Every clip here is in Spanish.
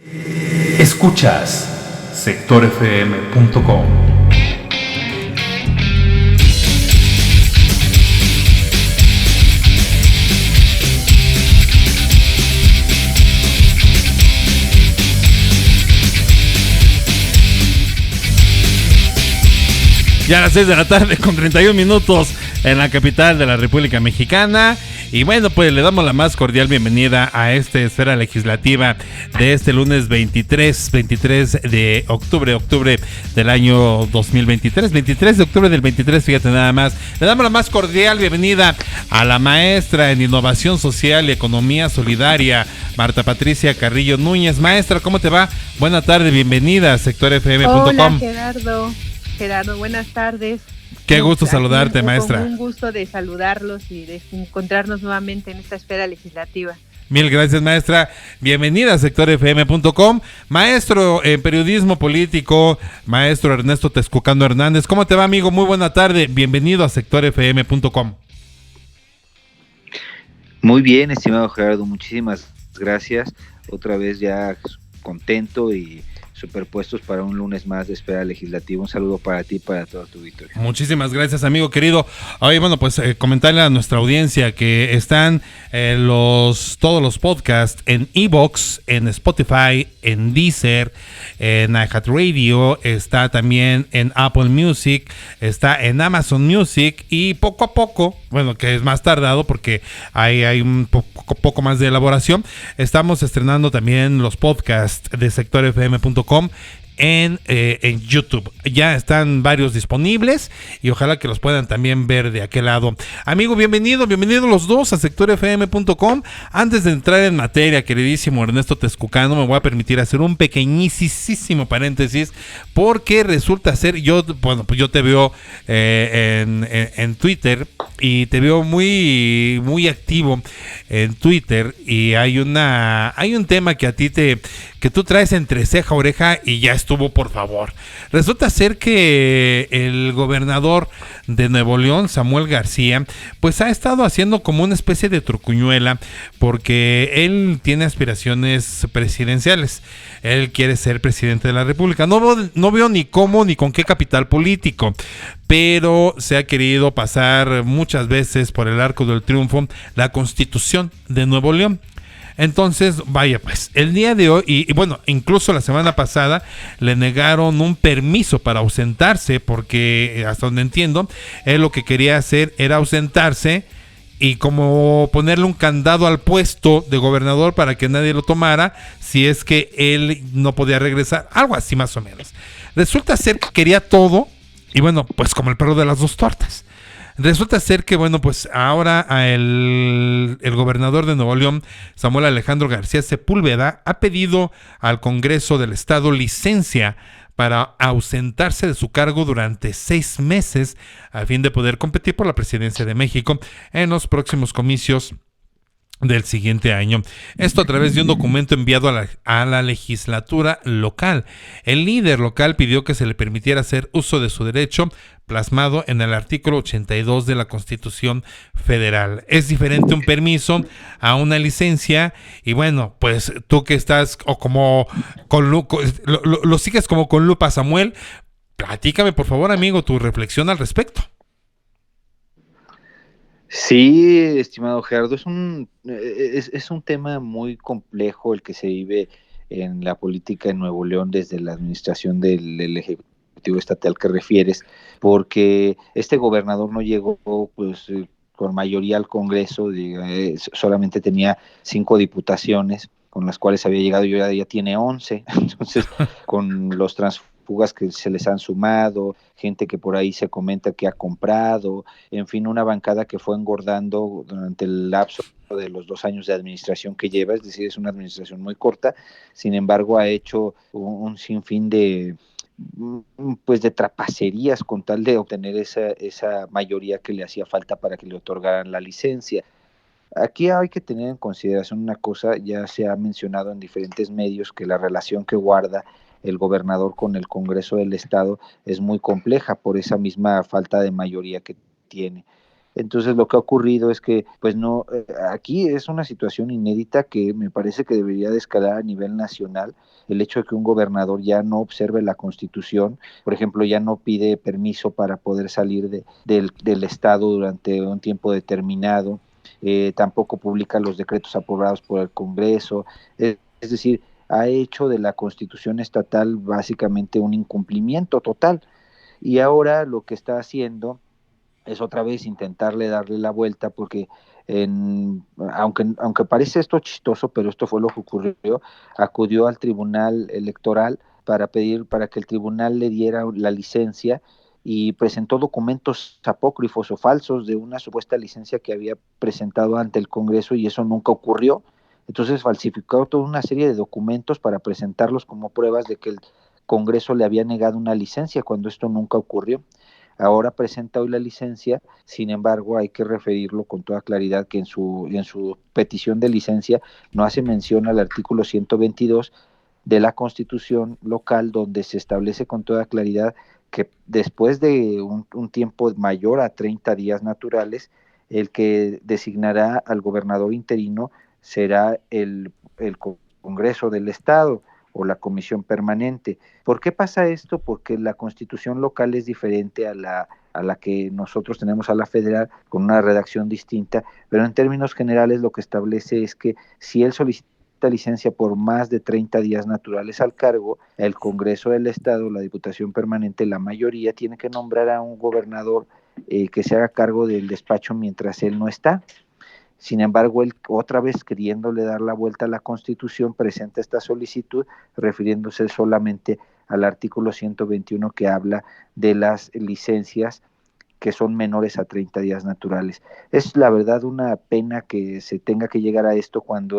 Escuchas sectorfm.com. Ya a las 6 de la tarde con 31 minutos en la capital de la República Mexicana. Y bueno, pues le damos la más cordial bienvenida a esta esfera legislativa de este lunes 23 de octubre del año 2023. 23 de octubre del 23, fíjate nada más. Le damos la más cordial bienvenida a la maestra en Innovación Social y Economía Solidaria, Marta Patricia Carrillo Núñez. Maestra, ¿cómo te va? Buena tarde, bienvenida a sectorfm.com. Hola, Gerardo, buenas tardes. Qué gusto saludarte, maestra. Un gusto de saludarlos y de encontrarnos nuevamente en esta esfera legislativa. Mil gracias, maestra. Bienvenida a sectorfm.com. Maestro en periodismo político, maestro Ernesto Texcucano Hernández. ¿Cómo te va, amigo? Muy buena tarde. Bienvenido a sectorfm.com. Muy bien, estimado Gerardo. Muchísimas gracias. Otra vez ya contento y superpuestos para un lunes más de espera legislativa. Un saludo para ti y para todo tu auditorio. Muchísimas gracias, amigo querido. Oye, bueno, pues comentarle a nuestra audiencia que están todos los podcasts en iVoox, en Spotify, en Deezer, en iHeartRadio, está también en Apple Music, está en Amazon Music y poco a poco, bueno, que es más tardado porque hay un poco más de elaboración, estamos estrenando también los podcasts de sectorfm.com en YouTube. Ya están varios disponibles y ojalá que los puedan también ver de aquel lado. Amigo, bienvenidos los dos a sectorfm.com. Antes de entrar en materia, queridísimo Ernesto Texcucano, me voy a permitir hacer un pequeñísimo paréntesis porque resulta ser, yo te veo en Twitter y te veo muy activo en Twitter y hay un tema que a ti que tú traes entre ceja, oreja y ya estuvo, por favor. Resulta ser que el gobernador de Nuevo León, Samuel García, pues ha estado haciendo como una especie de trucuñuela porque él tiene aspiraciones presidenciales. Él quiere ser presidente de la República. No veo ni cómo ni con qué capital político, pero se ha querido pasar muchas veces por el arco del triunfo la Constitución de Nuevo León. Entonces, vaya pues, el día de hoy, y bueno, incluso la semana pasada le negaron un permiso para ausentarse porque, hasta donde entiendo, él lo que quería hacer era ausentarse y como ponerle un candado al puesto de gobernador para que nadie lo tomara si es que él no podía regresar, algo así más o menos. Resulta ser que quería todo y bueno, pues como el perro de las dos tortas. Resulta ser que, bueno, pues ahora el gobernador de Nuevo León, Samuel Alejandro García Sepúlveda, ha pedido al Congreso del Estado licencia para ausentarse de su cargo durante 6 meses a fin de poder competir por la presidencia de México en los próximos comicios del siguiente año. Esto a través de un documento enviado a la legislatura local. El líder local pidió que se le permitiera hacer uso de su derecho plasmado en el artículo 82 de la Constitución Federal. Es diferente un permiso a una licencia y bueno, pues tú que estás o como lo sigues como con lupa, Samuel, platícame por favor, amigo, tu reflexión al respecto. Sí, estimado Gerardo, es un tema muy complejo el que se vive en la política en Nuevo León desde la administración del Ejecutivo Estatal que refieres, porque este gobernador no llegó pues con mayoría al Congreso, solamente tenía 5 diputaciones con las cuales había llegado y ahora ya tiene 11, entonces con los transfugas que se les han sumado, gente que por ahí se comenta que ha comprado, en fin, una bancada que fue engordando durante el lapso de los 2 años de administración que lleva, es decir, es una administración muy corta, sin embargo ha hecho un sinfín de trapacerías con tal de obtener esa mayoría que le hacía falta para que le otorgaran la licencia. Aquí hay que tener en consideración una cosa, ya se ha mencionado en diferentes medios, que la relación que guarda el gobernador con el Congreso del Estado es muy compleja por esa misma falta de mayoría que tiene. Entonces lo que ha ocurrido es que, pues no, aquí es una situación inédita que me parece que debería de escalar a nivel nacional. El hecho de que un gobernador ya no observe la Constitución, por ejemplo, ya no pide permiso para poder salir del estado durante un tiempo determinado, tampoco publica los decretos aprobados por el Congreso, es decir, ha hecho de la Constitución estatal básicamente un incumplimiento total. Y ahora lo que está haciendo es otra vez intentarle darle la vuelta porque aunque parece esto chistoso, pero esto fue lo que ocurrió, acudió al Tribunal Electoral para pedir para que el tribunal le diera la licencia y presentó documentos apócrifos o falsos de una supuesta licencia que había presentado ante el Congreso y eso nunca ocurrió. Entonces falsificó toda una serie de documentos para presentarlos como pruebas de que el Congreso le había negado una licencia cuando esto nunca ocurrió. Ahora presenta hoy la licencia, sin embargo hay que referirlo con toda claridad que en su petición de licencia no hace mención al artículo 122 de la Constitución local, donde se establece con toda claridad que después de un tiempo mayor a 30 días naturales, el que designará al gobernador interino será el Congreso del Estado o la comisión permanente. ¿Por qué pasa esto? Porque la constitución local es diferente a la que nosotros tenemos a la federal, con una redacción distinta, pero en términos generales lo que establece es que si él solicita licencia por más de 30 días naturales al cargo, el Congreso del Estado, la Diputación Permanente, la mayoría tiene que nombrar a un gobernador que se haga cargo del despacho mientras él no está. Sin embargo, él otra vez queriéndole dar la vuelta a la Constitución, presenta esta solicitud refiriéndose solamente al artículo 121 que habla de las licencias que son menores a 30 días naturales. Es la verdad una pena que se tenga que llegar a esto cuando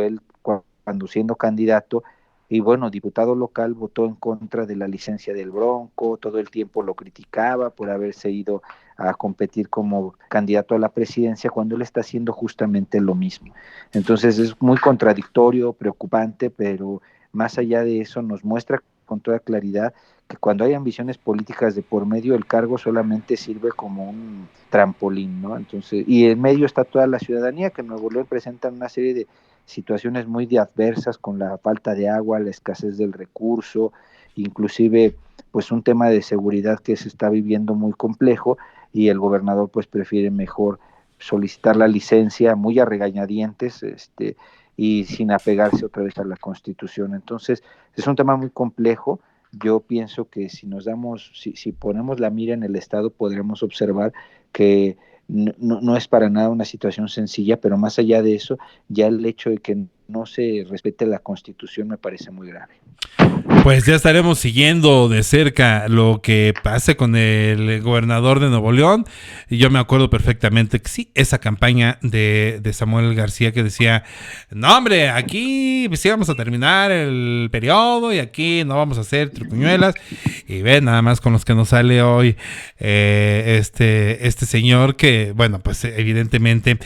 siendo candidato y bueno, diputado local, votó en contra de la licencia del Bronco, todo el tiempo lo criticaba por haberse ido a competir como candidato a la presidencia cuando él está haciendo justamente lo mismo. Entonces es muy contradictorio, preocupante, pero más allá de eso nos muestra con toda claridad que cuando hay ambiciones políticas de por medio, el cargo solamente sirve como un trampolín, ¿no? Entonces, y en medio está toda la ciudadanía, que en Nuevo León presentan una serie de situaciones muy adversas con la falta de agua, la escasez del recurso, inclusive pues un tema de seguridad que se está viviendo muy complejo y el gobernador pues prefiere mejor solicitar la licencia muy a regañadientes, y sin apegarse otra vez a la Constitución. Entonces, es un tema muy complejo. Yo pienso que si ponemos la mira en el Estado, podremos observar que no es para nada una situación sencilla, pero más allá de eso, ya el hecho de que no se respete la Constitución me parece muy grave. Pues ya estaremos siguiendo de cerca lo que pase con el gobernador de Nuevo León. Y yo me acuerdo perfectamente que sí, esa campaña de Samuel García que decía, no hombre, aquí sí vamos a terminar el periodo y aquí no vamos a hacer tripuñuelas. Y ve nada más con los que nos sale hoy este señor que, bueno, pues evidentemente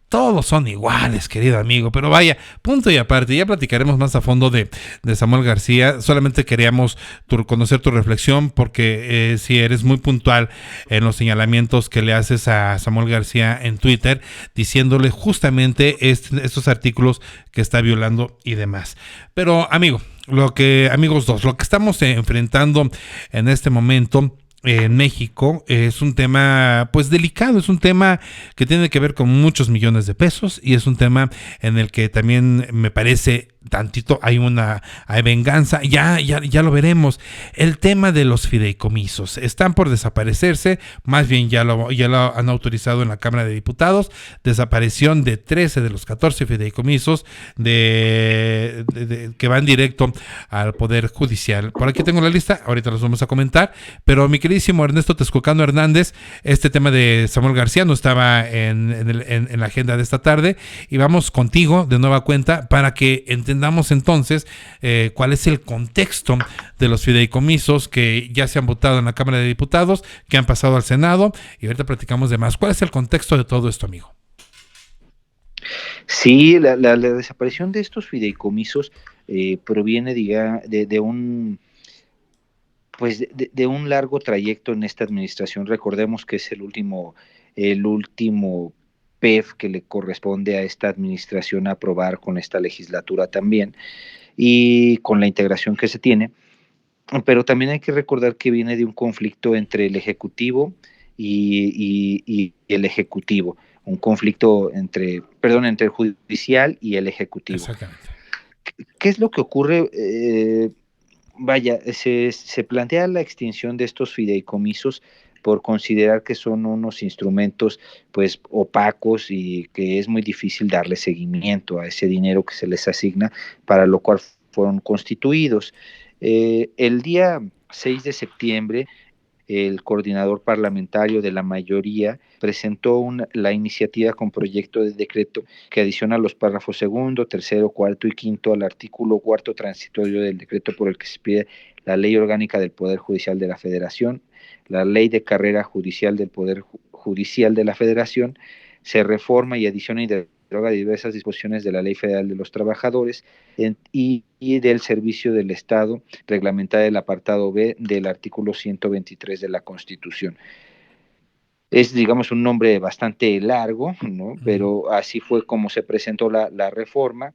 todos son iguales, querido amigo, pero vaya, punto y aparte, ya platicaremos más a fondo de Samuel García. Solamente queríamos conocer tu reflexión porque si eres muy puntual en los señalamientos que le haces a Samuel García en Twitter, diciéndole justamente estos artículos que está violando y demás. Pero amigos dos, lo que estamos enfrentando en este momento en México es un tema pues delicado, es un tema que tiene que ver con muchos millones de pesos y es un tema en el que también me parece tantito hay venganza, ya lo veremos. El tema de los fideicomisos están por desaparecerse, más bien ya lo han autorizado en la Cámara de Diputados, desaparición de 13 de los 14 fideicomisos que van directo al Poder Judicial. Por aquí tengo la lista, ahorita los vamos a comentar, pero mi queridísimo Ernesto Texcocano Hernández, este tema de Samuel García no estaba en la agenda de esta tarde y vamos contigo de nueva cuenta para que entendamos entonces cuál es el contexto de los fideicomisos que ya se han votado en la Cámara de Diputados, que han pasado al Senado y ahorita platicamos de más. ¿Cuál es el contexto de todo esto, amigo? Sí, la desaparición de estos fideicomisos proviene de un pues de un largo trayecto en esta administración. Recordemos que es el último el último PEF que le corresponde a esta administración aprobar con esta legislatura también, y con la integración que se tiene. Pero también hay que recordar que viene de un conflicto entre el Ejecutivo y el Ejecutivo, un conflicto entre el judicial y el Ejecutivo. Exactamente. ¿Qué es lo que ocurre? Se plantea la extinción de estos fideicomisos por considerar que son unos instrumentos pues opacos y que es muy difícil darle seguimiento a ese dinero que se les asigna, para lo cual fueron constituidos. El día 6 de septiembre, el coordinador parlamentario de la mayoría presentó la iniciativa con proyecto de decreto que adiciona los párrafos segundo, tercero, cuarto y quinto al artículo cuarto transitorio del decreto por el que se pide la ley orgánica del Poder Judicial de la Federación, la ley de carrera judicial del Poder Judicial de la Federación, se reforma y adiciona y deroga diversas disposiciones de la Ley Federal de los Trabajadores y del Servicio del Estado, reglamentada el apartado B del artículo 123 de la Constitución. Es, digamos, un nombre bastante largo, ¿no? Pero así fue como se presentó la reforma.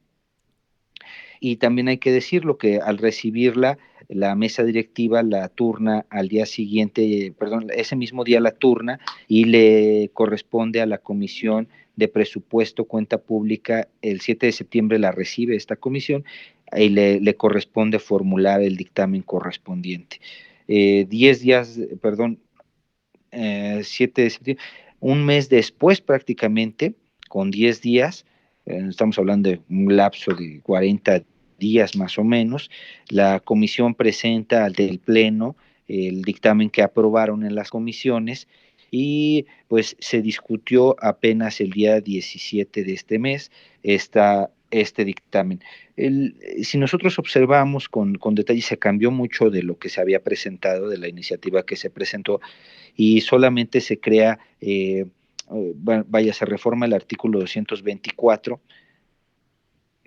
Y también hay que decirlo que al recibirla, la mesa directiva la turna al día siguiente, ese mismo día la turna y le corresponde a la Comisión de Presupuesto, Cuenta Pública, el 7 de septiembre la recibe esta comisión y le corresponde formular el dictamen correspondiente. 7 de septiembre, un mes después prácticamente, con 10 días, estamos hablando de un lapso de 40 días más o menos, la comisión presenta al del Pleno el dictamen que aprobaron en las comisiones y pues se discutió apenas el día 17 de este mes este dictamen. Si nosotros observamos con detalle, se cambió mucho de lo que se había presentado, de la iniciativa que se presentó, y solamente se crea, se reforma el artículo 224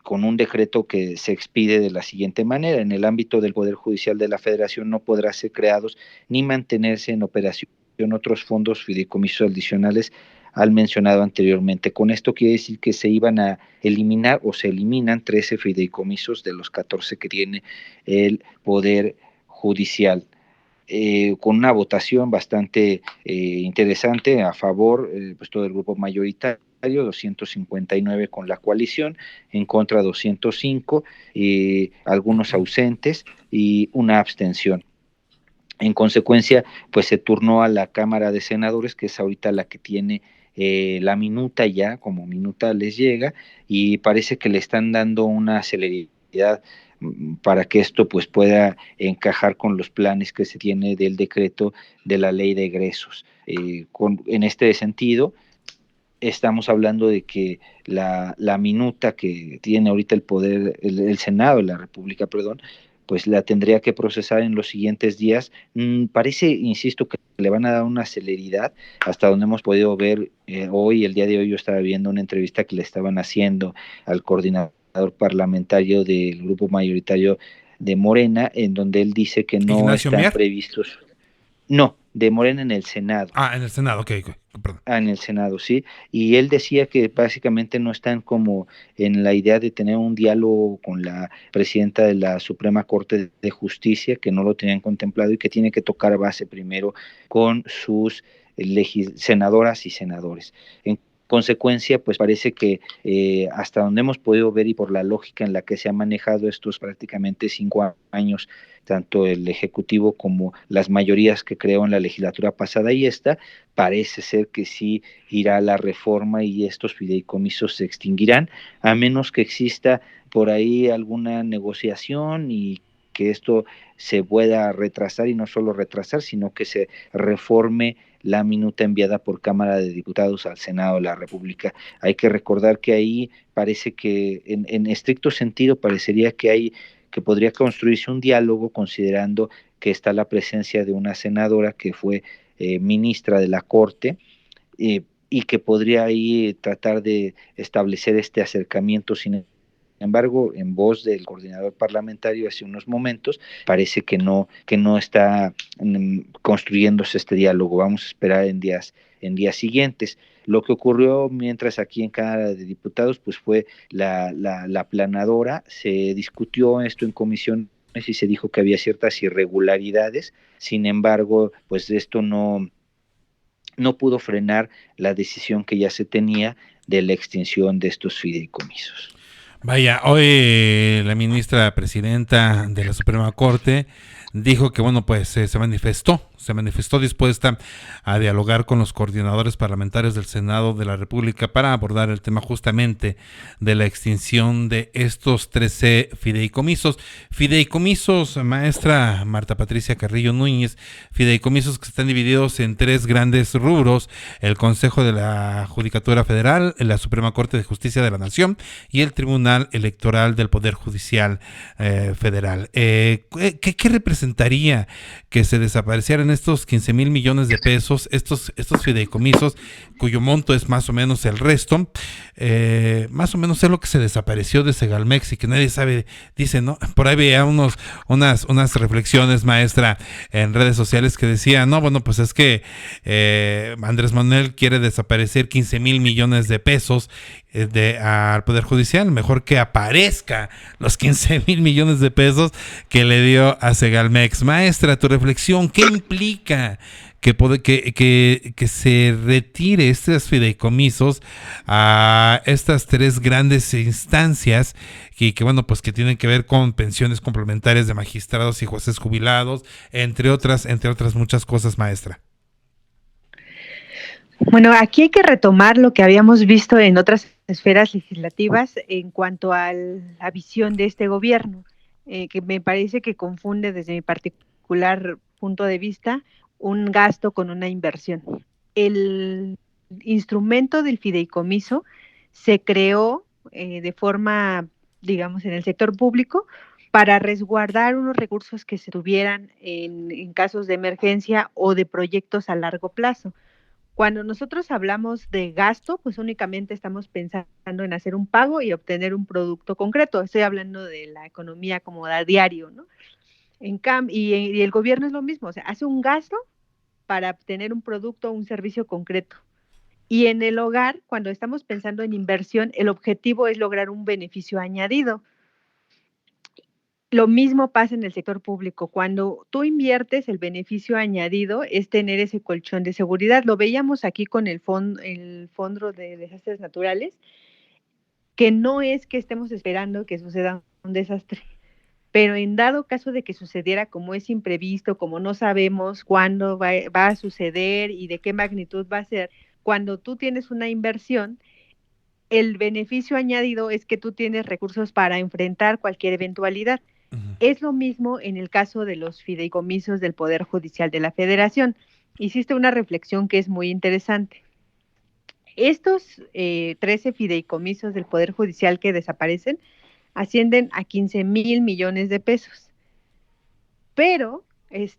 con un decreto que se expide de la siguiente manera: en el ámbito del Poder Judicial de la Federación no podrán ser creados ni mantenerse en operación otros fondos fideicomisos adicionales al mencionado anteriormente. Con esto quiere decir que se iban a eliminar o se eliminan 13 fideicomisos de los 14 que tiene el Poder Judicial. Con una votación bastante interesante a favor, pues todo el grupo mayoritario, 259 con la coalición, en contra 205, algunos ausentes y una abstención. En consecuencia, pues se turnó a la Cámara de Senadores, que es ahorita la que tiene la minuta ya, como minuta les llega, y parece que le están dando una celeridad para que esto pues pueda encajar con los planes que se tiene del decreto de la ley de egresos. En este sentido, estamos hablando de que la minuta que tiene ahorita el Senado de la República, pues la tendría que procesar en los siguientes días. Parece, insisto, que le van a dar una celeridad, hasta donde hemos podido ver hoy, el día de hoy yo estaba viendo una entrevista que le estaban haciendo al coordinador parlamentario del grupo mayoritario de Morena, en donde él dice que no Ignacio están Mier. previstos. No, de Morena en el Senado. En el Senado, ok, perdón. En el Senado, sí. Y él decía que básicamente no están como en la idea de tener un diálogo con la presidenta de la Suprema Corte de Justicia, que no lo tenían contemplado y que tiene que tocar base primero con sus senadoras y senadores. En consecuencia, pues parece que hasta donde hemos podido ver y por la lógica en la que se ha manejado estos prácticamente 5 años, tanto el Ejecutivo como las mayorías que creó en la legislatura pasada y esta, parece ser que sí irá la reforma y estos fideicomisos se extinguirán, a menos que exista por ahí alguna negociación y que esto se pueda retrasar, y no solo retrasar, sino que se reforme la minuta enviada por Cámara de Diputados al Senado de la República. Hay que recordar que ahí parece que en estricto sentido parecería que podría construirse un diálogo, considerando que está la presencia de una senadora que fue ministra de la Corte, y que podría ahí tratar de establecer este acercamiento. Sin embargo, en voz del coordinador parlamentario hace unos momentos, parece que no está construyéndose este diálogo. Vamos a esperar en días siguientes. Lo que ocurrió mientras aquí en Cámara de Diputados, pues fue la aplanadora, se discutió esto en comisión y se dijo que había ciertas irregularidades. Sin embargo, pues esto no pudo frenar la decisión que ya se tenía de la extinción de estos fideicomisos. Vaya, hoy la ministra presidenta de la Suprema Corte dijo que, bueno, pues se manifestó dispuesta a dialogar con los coordinadores parlamentarios del Senado de la República para abordar el tema justamente de la extinción de estos 13 fideicomisos. Fideicomisos, maestra Marta Patricia Carrillo Núñez, fideicomisos que están divididos en 3 grandes rubros: el Consejo de la Judicatura Federal, la Suprema Corte de Justicia de la Nación y el Tribunal Electoral del Poder Judicial Federal. ¿Qué representaría que se desaparecieran estos 15,000 millones de pesos, estos fideicomisos, cuyo monto es más o menos el resto? Más o menos es lo que se desapareció de Segalmex y que nadie sabe, dice, ¿no? Por ahí veía unas reflexiones, maestra, en redes sociales que decían, no, bueno, pues es que Andrés Manuel quiere desaparecer 15,000 millones de pesos al Poder Judicial, mejor que aparezca los 15,000 millones de pesos que le dio a Segalmex. Maestra, tu reflexión, ¿qué implica que se retire estos fideicomisos a estas 3 grandes instancias y que, bueno, pues que tienen que ver con pensiones complementarias de magistrados y jueces jubilados, entre otras muchas cosas, maestra? Bueno, aquí hay que retomar lo que habíamos visto en otras esferas legislativas en cuanto a la visión de este gobierno, que me parece que confunde desde mi particular punto de vista un gasto con una inversión. El instrumento del fideicomiso se creó de forma, digamos, en el sector público para resguardar unos recursos que se tuvieran en casos de emergencia o de proyectos a largo plazo. Cuando nosotros hablamos de gasto, pues únicamente estamos pensando en hacer un pago y obtener un producto concreto. Estoy hablando de la economía como a diario, ¿no? Y el gobierno es lo mismo, o sea, hace un gasto para obtener un producto o un servicio concreto. Y en el hogar, cuando estamos pensando en inversión, el objetivo es lograr un beneficio añadido. Lo mismo pasa en el sector público. Cuando tú inviertes, el beneficio añadido es tener ese colchón de seguridad. Lo veíamos aquí con el Fondo de Desastres Naturales, que no es que estemos esperando que suceda un desastre, pero en dado caso de que sucediera, como es imprevisto, como no sabemos cuándo va a suceder y de qué magnitud va a ser, cuando tú tienes una inversión, el beneficio añadido es que tú tienes recursos para enfrentar cualquier eventualidad. Es lo mismo en el caso de los fideicomisos del Poder Judicial de la Federación. Hiciste una reflexión que es muy interesante. Estos 13 fideicomisos del Poder Judicial que desaparecen ascienden a 15,000 millones de pesos. Pero el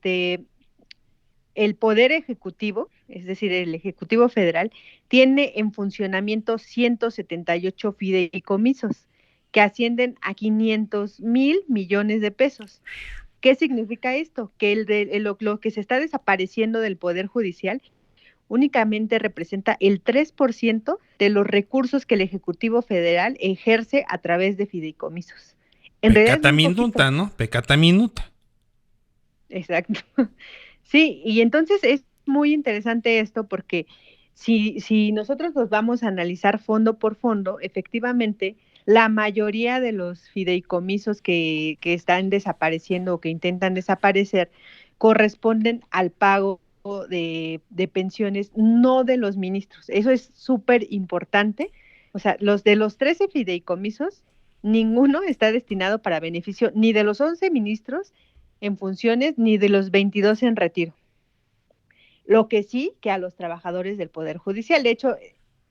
Poder Ejecutivo, es decir, el Ejecutivo Federal, tiene en funcionamiento 178 fideicomisos que ascienden a 500,000 millones de pesos. ¿Qué significa esto? Que lo que se está desapareciendo del Poder Judicial únicamente representa el 3% de los recursos que el Ejecutivo Federal ejerce a través de fideicomisos. En Peccata minuta, ¿no? Peccata minuta. Exacto. Sí, y entonces es muy interesante esto porque si nosotros nos vamos a analizar fondo por fondo, efectivamente, la mayoría de los fideicomisos que están desapareciendo o que intentan desaparecer corresponden al pago de pensiones, no de los ministros. Eso es súper importante. O sea, los 13 fideicomisos, ninguno está destinado para beneficio ni de los 11 ministros en funciones ni de los 22 en retiro. Lo que sí, que a los trabajadores del Poder Judicial. De hecho,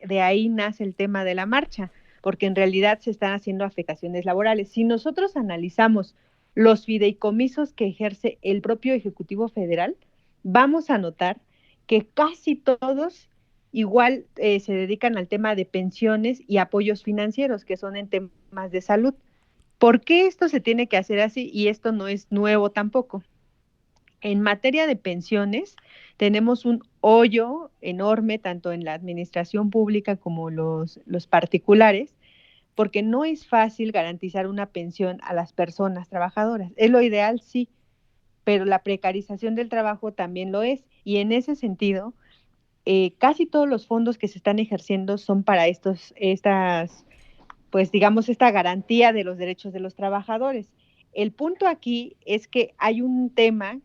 de ahí nace el tema de la marcha, porque en realidad se están haciendo afectaciones laborales. Si nosotros analizamos los fideicomisos que ejerce el propio Ejecutivo Federal, vamos a notar que casi todos igual se dedican al tema de pensiones y apoyos financieros, que son en temas de salud. ¿Por qué esto se tiene que hacer así? Y esto no es nuevo tampoco. En materia de pensiones, tenemos un hoyo enorme, tanto en la administración pública como los particulares, porque no es fácil garantizar una pensión a las personas trabajadoras. Es lo ideal, sí, pero la precarización del trabajo también lo es. Y en ese sentido, casi todos los fondos que se están ejerciendo son para pues digamos, esta garantía de los derechos de los trabajadores. El punto aquí es que hay un tema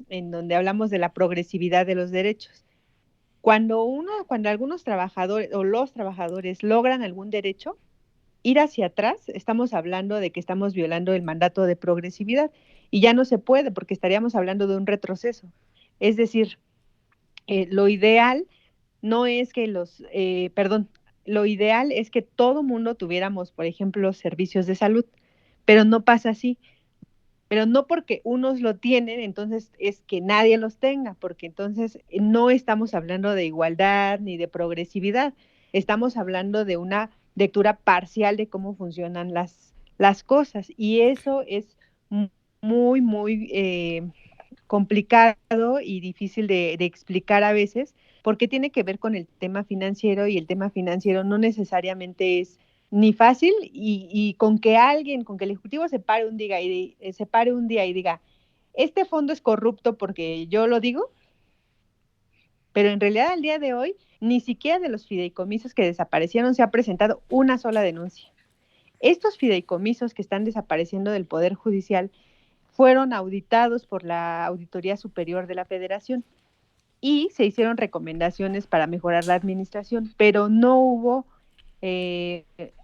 en donde hablamos de la progresividad de los derechos. Cuando algunos trabajadores o los trabajadores logran algún derecho, ir hacia atrás, estamos hablando de que estamos violando el mandato de progresividad y ya no se puede porque estaríamos hablando de un retroceso. Es decir, lo ideal no es que lo ideal es que todo mundo tuviéramos, por ejemplo, servicios de salud, pero no pasa así. Pero no porque unos lo tienen, entonces es que nadie los tenga, porque entonces no estamos hablando de igualdad ni de progresividad, estamos hablando de una lectura parcial de cómo funcionan las cosas, y eso es muy complicado y difícil de explicar a veces, porque tiene que ver con el tema financiero, y el tema financiero no necesariamente es ni fácil, y con que con que el Ejecutivo se pare un día y diga, este fondo es corrupto porque yo lo digo, pero en realidad al día de hoy, ni siquiera de los fideicomisos que desaparecieron se ha presentado una sola denuncia. Estos fideicomisos que están desapareciendo del Poder Judicial fueron auditados por la Auditoría Superior de la Federación y se hicieron recomendaciones para mejorar la administración, pero no hubo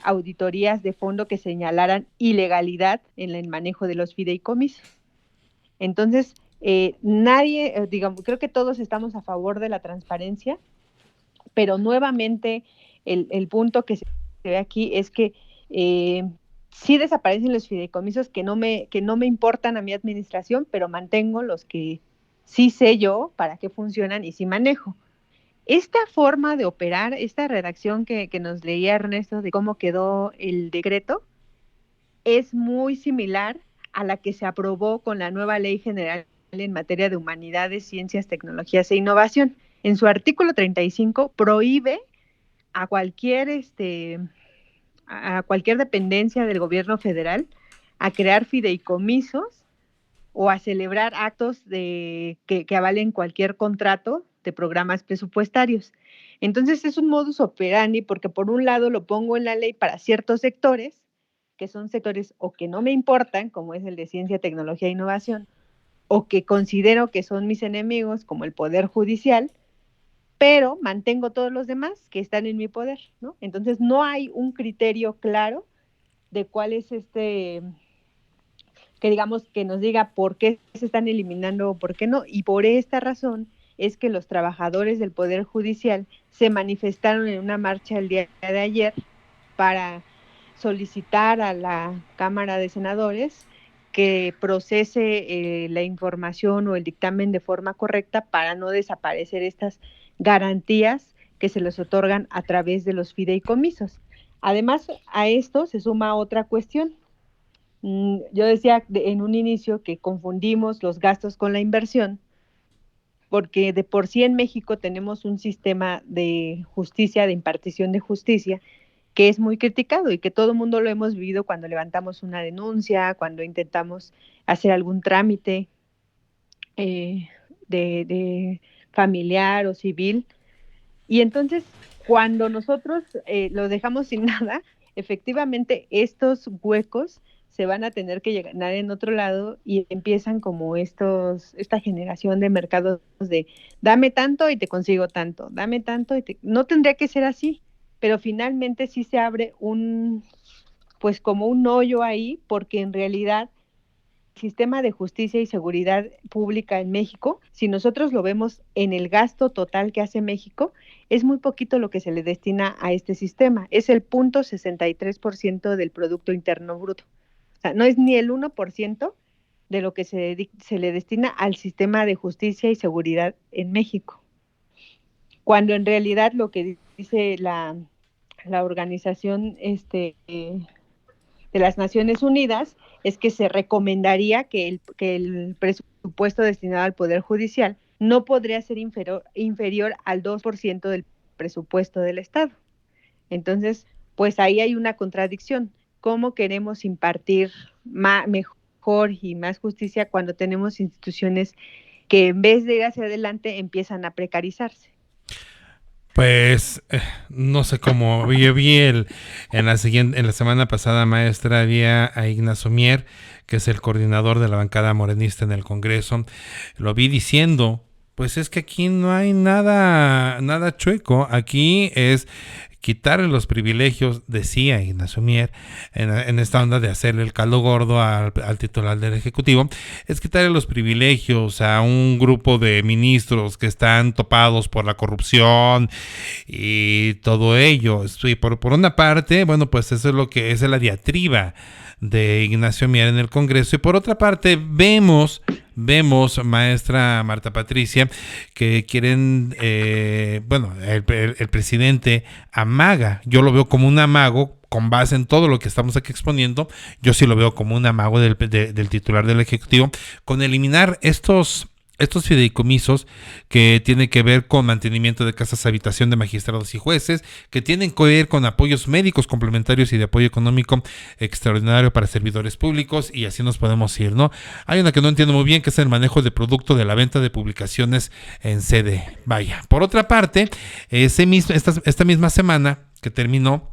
auditorías de fondo que señalaran ilegalidad en el manejo de los fideicomisos. Entonces, digamos, creo que todos estamos a favor de la transparencia, pero nuevamente el punto que se ve aquí es que sí desaparecen los fideicomisos que no me importan a mi administración, pero mantengo los que sí sé yo para qué funcionan y sí manejo. Esta forma de operar, esta redacción que nos leía Ernesto de cómo quedó el decreto, es muy similar a la que se aprobó con la nueva Ley General en materia de humanidades, ciencias, tecnologías e innovación. En su artículo 35 prohíbe a a cualquier dependencia del gobierno federal a crear fideicomisos o a celebrar actos que avalen cualquier contrato de programas presupuestarios. Entonces es un modus operandi porque por un lado lo pongo en la ley para ciertos sectores, que son sectores o que no me importan, como es el de ciencia, tecnología e innovación, o que considero que son mis enemigos, como el Poder Judicial, pero mantengo todos los demás que están en mi poder, ¿no? Entonces no hay un criterio claro de cuál es que digamos que nos diga por qué se están eliminando o por qué no, y por esta razón es que los trabajadores del Poder Judicial se manifestaron en una marcha el día de ayer para solicitar a la Cámara de Senadores que procese la información o el dictamen de forma correcta para no desaparecer estas garantías que se les otorgan a través de los fideicomisos. Además, a esto se suma otra cuestión. Yo decía en un inicio que confundimos los gastos con la inversión, porque de por sí en México tenemos un sistema de justicia, de impartición de justicia, que es muy criticado y que todo el mundo lo hemos vivido cuando levantamos una denuncia, cuando intentamos hacer algún trámite de familiar o civil. Y entonces, cuando nosotros lo dejamos sin nada, efectivamente estos huecos se van a tener que llenar en otro lado y empiezan como esta generación de mercados de dame tanto y te consigo tanto, dame tanto y no tendría que ser así, pero finalmente sí se abre pues como un hoyo ahí, porque en realidad sistema de justicia y seguridad pública en México, si nosotros lo vemos en el gasto total que hace México, es muy poquito lo que se le destina a este sistema, es el 0.63% del Producto Interno Bruto. O sea, no es ni el 1% de lo que se le destina al sistema de justicia y seguridad en México. Cuando en realidad lo que dice la organización las Naciones Unidas es que se recomendaría que el presupuesto destinado al Poder Judicial no podría ser inferior al 2% del presupuesto del Estado. Entonces, pues ahí hay una contradicción. ¿Cómo queremos impartir mejor y más justicia cuando tenemos instituciones que en vez de ir hacia adelante empiezan a precarizarse? Pues no sé cómo vi en la semana pasada, maestra, había a Ignacio Mier, que es el coordinador de la bancada morenista en el Congreso. Lo vi diciendo, pues es que aquí no hay nada chueco, aquí es quitarle los privilegios, decía Ignacio Mier, en esta onda de hacerle el caldo gordo al titular del Ejecutivo, es quitarle los privilegios a un grupo de ministros que están topados por la corrupción y todo ello. Y por una parte, bueno, pues eso es lo que es la diatriba de Ignacio Mier en el Congreso, y por otra parte vemos, maestra Marta Patricia, que quieren, el presidente amaga, yo lo veo como un amago, con base en todo lo que estamos aquí exponiendo, yo sí lo veo como un amago del titular del Ejecutivo, con eliminar estos fideicomisos que tienen que ver con mantenimiento de casas habitación de magistrados y jueces, que tienen que ver con apoyos médicos complementarios y de apoyo económico extraordinario para servidores públicos, y así nos podemos ir, ¿no? Hay una que no entiendo muy bien, que es el manejo de producto de la venta de publicaciones en sede. Vaya. Por otra parte, esta misma semana que terminó,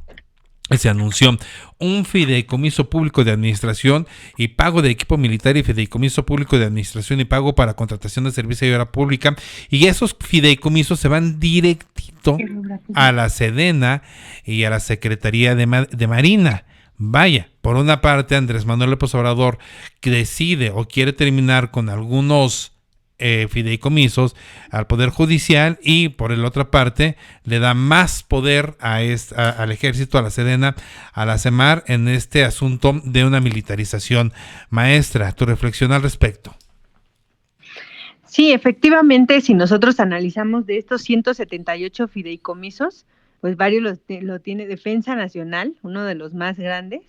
se anunció un fideicomiso público de administración y pago de equipo militar y fideicomiso público de administración y pago para contratación de servicio y obra pública, y esos fideicomisos se van directito a la Sedena y a la Secretaría de Marina. Vaya, por una parte Andrés Manuel López Obrador que decide o quiere terminar con algunos fideicomisos al Poder Judicial, y por la otra parte le da más poder al Ejército, a la Sedena, a la CEMAR en este asunto de una militarización. Maestra, tu reflexión al respecto. Sí, efectivamente, si nosotros analizamos de estos 178 fideicomisos, pues varios lo tiene Defensa Nacional, uno de los más grandes,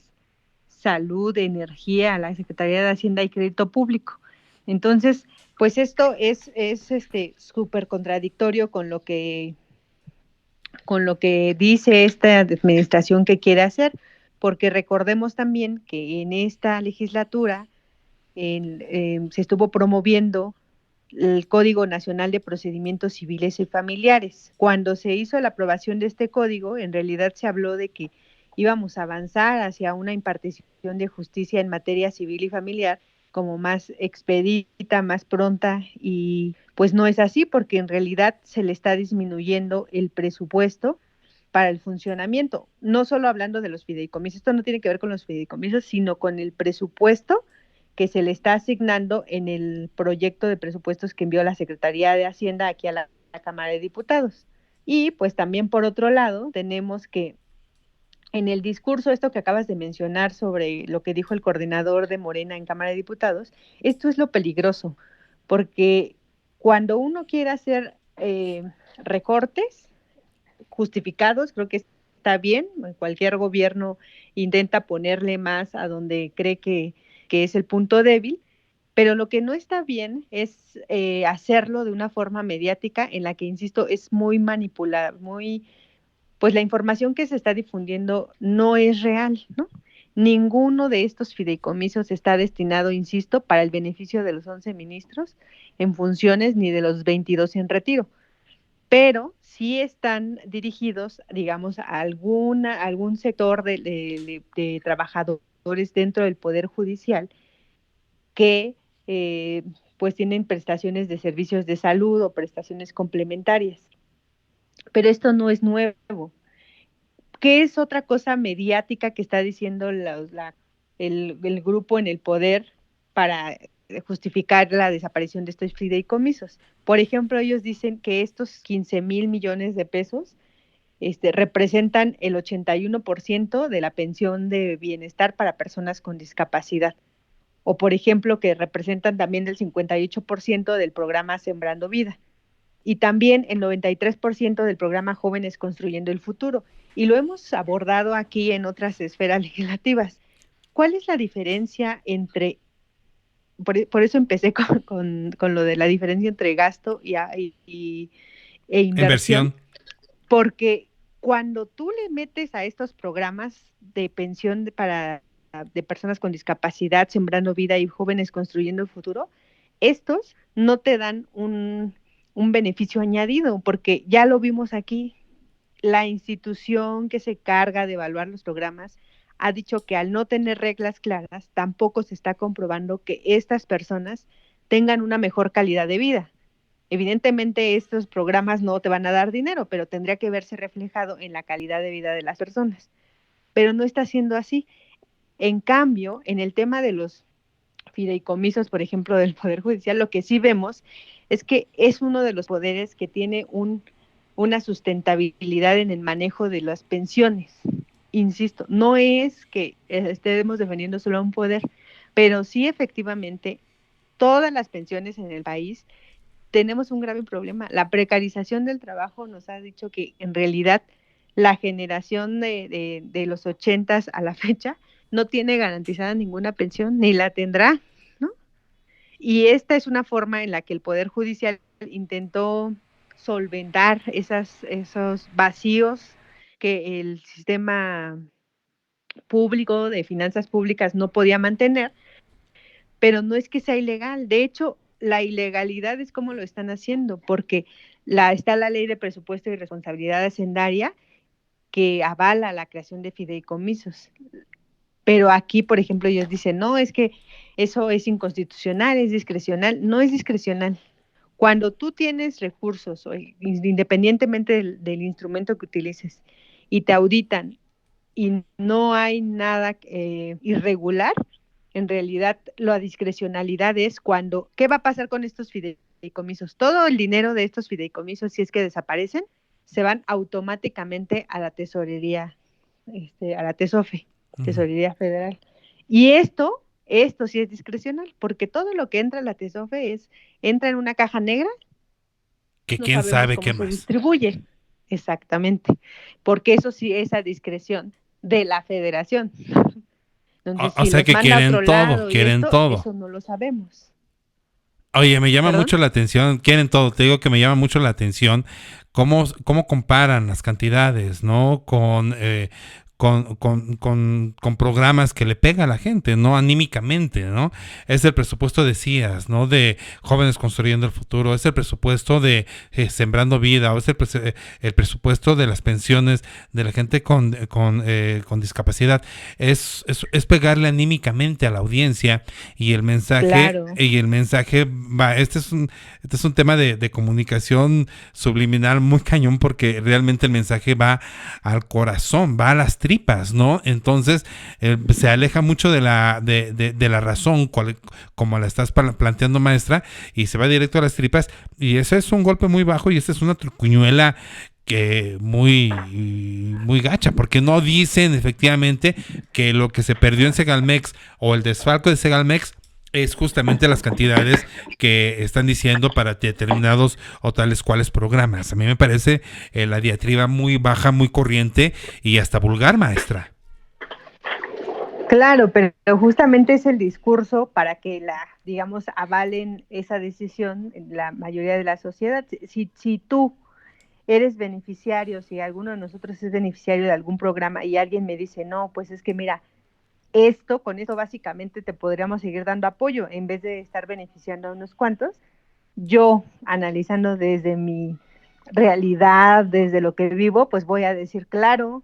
Salud, Energía, la Secretaría de Hacienda y Crédito Público. Entonces, pues esto es súper contradictorio con lo que dice esta administración que quiere hacer, porque recordemos también que en esta legislatura se estuvo promoviendo el Código Nacional de Procedimientos Civiles y Familiares. Cuando se hizo la aprobación de este código, en realidad se habló de que íbamos a avanzar hacia una impartición de justicia en materia civil y familiar como más expedita, más pronta, y pues no es así, porque en realidad se le está disminuyendo el presupuesto para el funcionamiento, no solo hablando de los fideicomisos, esto no tiene que ver con los fideicomisos, sino con el presupuesto que se le está asignando en el proyecto de presupuestos que envió la Secretaría de Hacienda aquí a la Cámara de Diputados. Y pues también por otro lado tenemos que en el discurso, esto que acabas de mencionar sobre lo que dijo el coordinador de Morena en Cámara de Diputados, esto es lo peligroso, porque cuando uno quiere hacer recortes justificados, creo que está bien, cualquier gobierno intenta ponerle más a donde cree que es el punto débil, pero lo que no está bien es hacerlo de una forma mediática en la que, insisto, es muy manipulada, pues la información que se está difundiendo no es real, ¿no? Ninguno de estos fideicomisos está destinado, insisto, para el beneficio de los 11 ministros en funciones ni de los 22 en retiro, pero sí están dirigidos, digamos, a algún sector de trabajadores dentro del Poder Judicial que pues tienen prestaciones de servicios de salud o prestaciones complementarias. Pero esto no es nuevo. ¿Qué es otra cosa mediática que está diciendo el grupo en el poder para justificar la desaparición de estos fideicomisos? Por ejemplo, ellos dicen que estos 15,000 millones de pesos representan el 81% de la pensión de bienestar para personas con discapacidad. O, por ejemplo, que representan también el 58% del programa Sembrando Vida. Y también el 93% del programa Jóvenes Construyendo el Futuro. Y lo hemos abordado aquí en otras esferas legislativas. ¿cuál es la diferencia entre, por eso empecé con lo de la diferencia entre gasto e inversión? Inversión. Porque cuando tú le metes a estos programas de pensión de personas con discapacidad, Sembrando Vida y Jóvenes Construyendo el Futuro, estos no te dan un beneficio añadido, porque ya lo vimos aquí, la institución que se carga de evaluar los programas ha dicho que al no tener reglas claras, tampoco se está comprobando que estas personas tengan una mejor calidad de vida. Evidentemente estos programas no te van a dar dinero, pero tendría que verse reflejado en la calidad de vida de las personas. Pero no está siendo así. En cambio, en el tema de los fideicomisos, por ejemplo, del Poder Judicial, lo que sí vemos es que es uno de los poderes que tiene una sustentabilidad en el manejo de las pensiones. Insisto, no es que estemos defendiendo solo a un poder, pero sí efectivamente todas las pensiones en el país tenemos un grave problema. La precarización del trabajo nos ha dicho que en realidad la generación de los 80 a la fecha no tiene garantizada ninguna pensión, ni la tendrá, ¿no? Y esta es una forma en la que el Poder Judicial intentó solventar esos vacíos que el sistema público de finanzas públicas no podía mantener, pero no es que sea ilegal. De hecho, la ilegalidad es cómo lo están haciendo, porque está la ley de presupuesto y responsabilidad hacendaria que avala la creación de fideicomisos. Pero aquí, por ejemplo, ellos dicen, no, es que eso es inconstitucional, es discrecional. No es discrecional. Cuando tú tienes recursos, independientemente del instrumento que utilices, y te auditan y no hay nada irregular, en realidad la discrecionalidad es cuando, ¿qué va a pasar con estos fideicomisos? Todo el dinero de estos fideicomisos, si es que desaparecen, se van automáticamente a la tesorería, a la TESOFE, Tesorería Federal. Y esto sí es discrecional, porque todo lo que entra a la TESOFE entra en una caja negra, Que no quién sabemos sabe cómo qué se más. distribuye. Exactamente, porque eso sí es a discreción de la federación. Entonces, O si sea los que manda a otro quieren lado, todo. eso no lo sabemos. Oye, me llama ¿Perdón? mucho la atención, quieren todo, te digo que me llama mucho la atención cómo comparan las cantidades, ¿no? Con programas que le pega a la gente, ¿no? Anímicamente, ¿no? Es el presupuesto de CIAS, ¿no? De Jóvenes Construyendo el Futuro, es el presupuesto de Sembrando Vida, o es el presupuesto de las pensiones de la gente con discapacidad. Es pegarle anímicamente a la audiencia Claro, y el mensaje va, este es un tema de comunicación subliminal muy cañón porque realmente el mensaje va al corazón, va a las tripas, ¿no? Entonces se aleja mucho de la razón como la estás planteando, maestra, y se va directo a las tripas, y ese es un golpe muy bajo y esa es una trucuñuela que muy gacha, porque no dicen efectivamente que lo que se perdió en Segalmex o el desfalco de Segalmex es justamente las cantidades que están diciendo para determinados o tales cuales programas. A mí me parece la diatriba muy baja, muy corriente y hasta vulgar, maestra. claro, pero justamente es el discurso para que digamos, avalen esa decisión en la mayoría de la sociedad. Si tú eres beneficiario, si alguno de nosotros es beneficiario de algún programa y alguien me dice, no, pues es que mira, con esto básicamente te podríamos seguir dando apoyo en vez de estar beneficiando a unos cuantos. Yo, analizando desde mi realidad, desde lo que vivo, pues voy a decir, claro,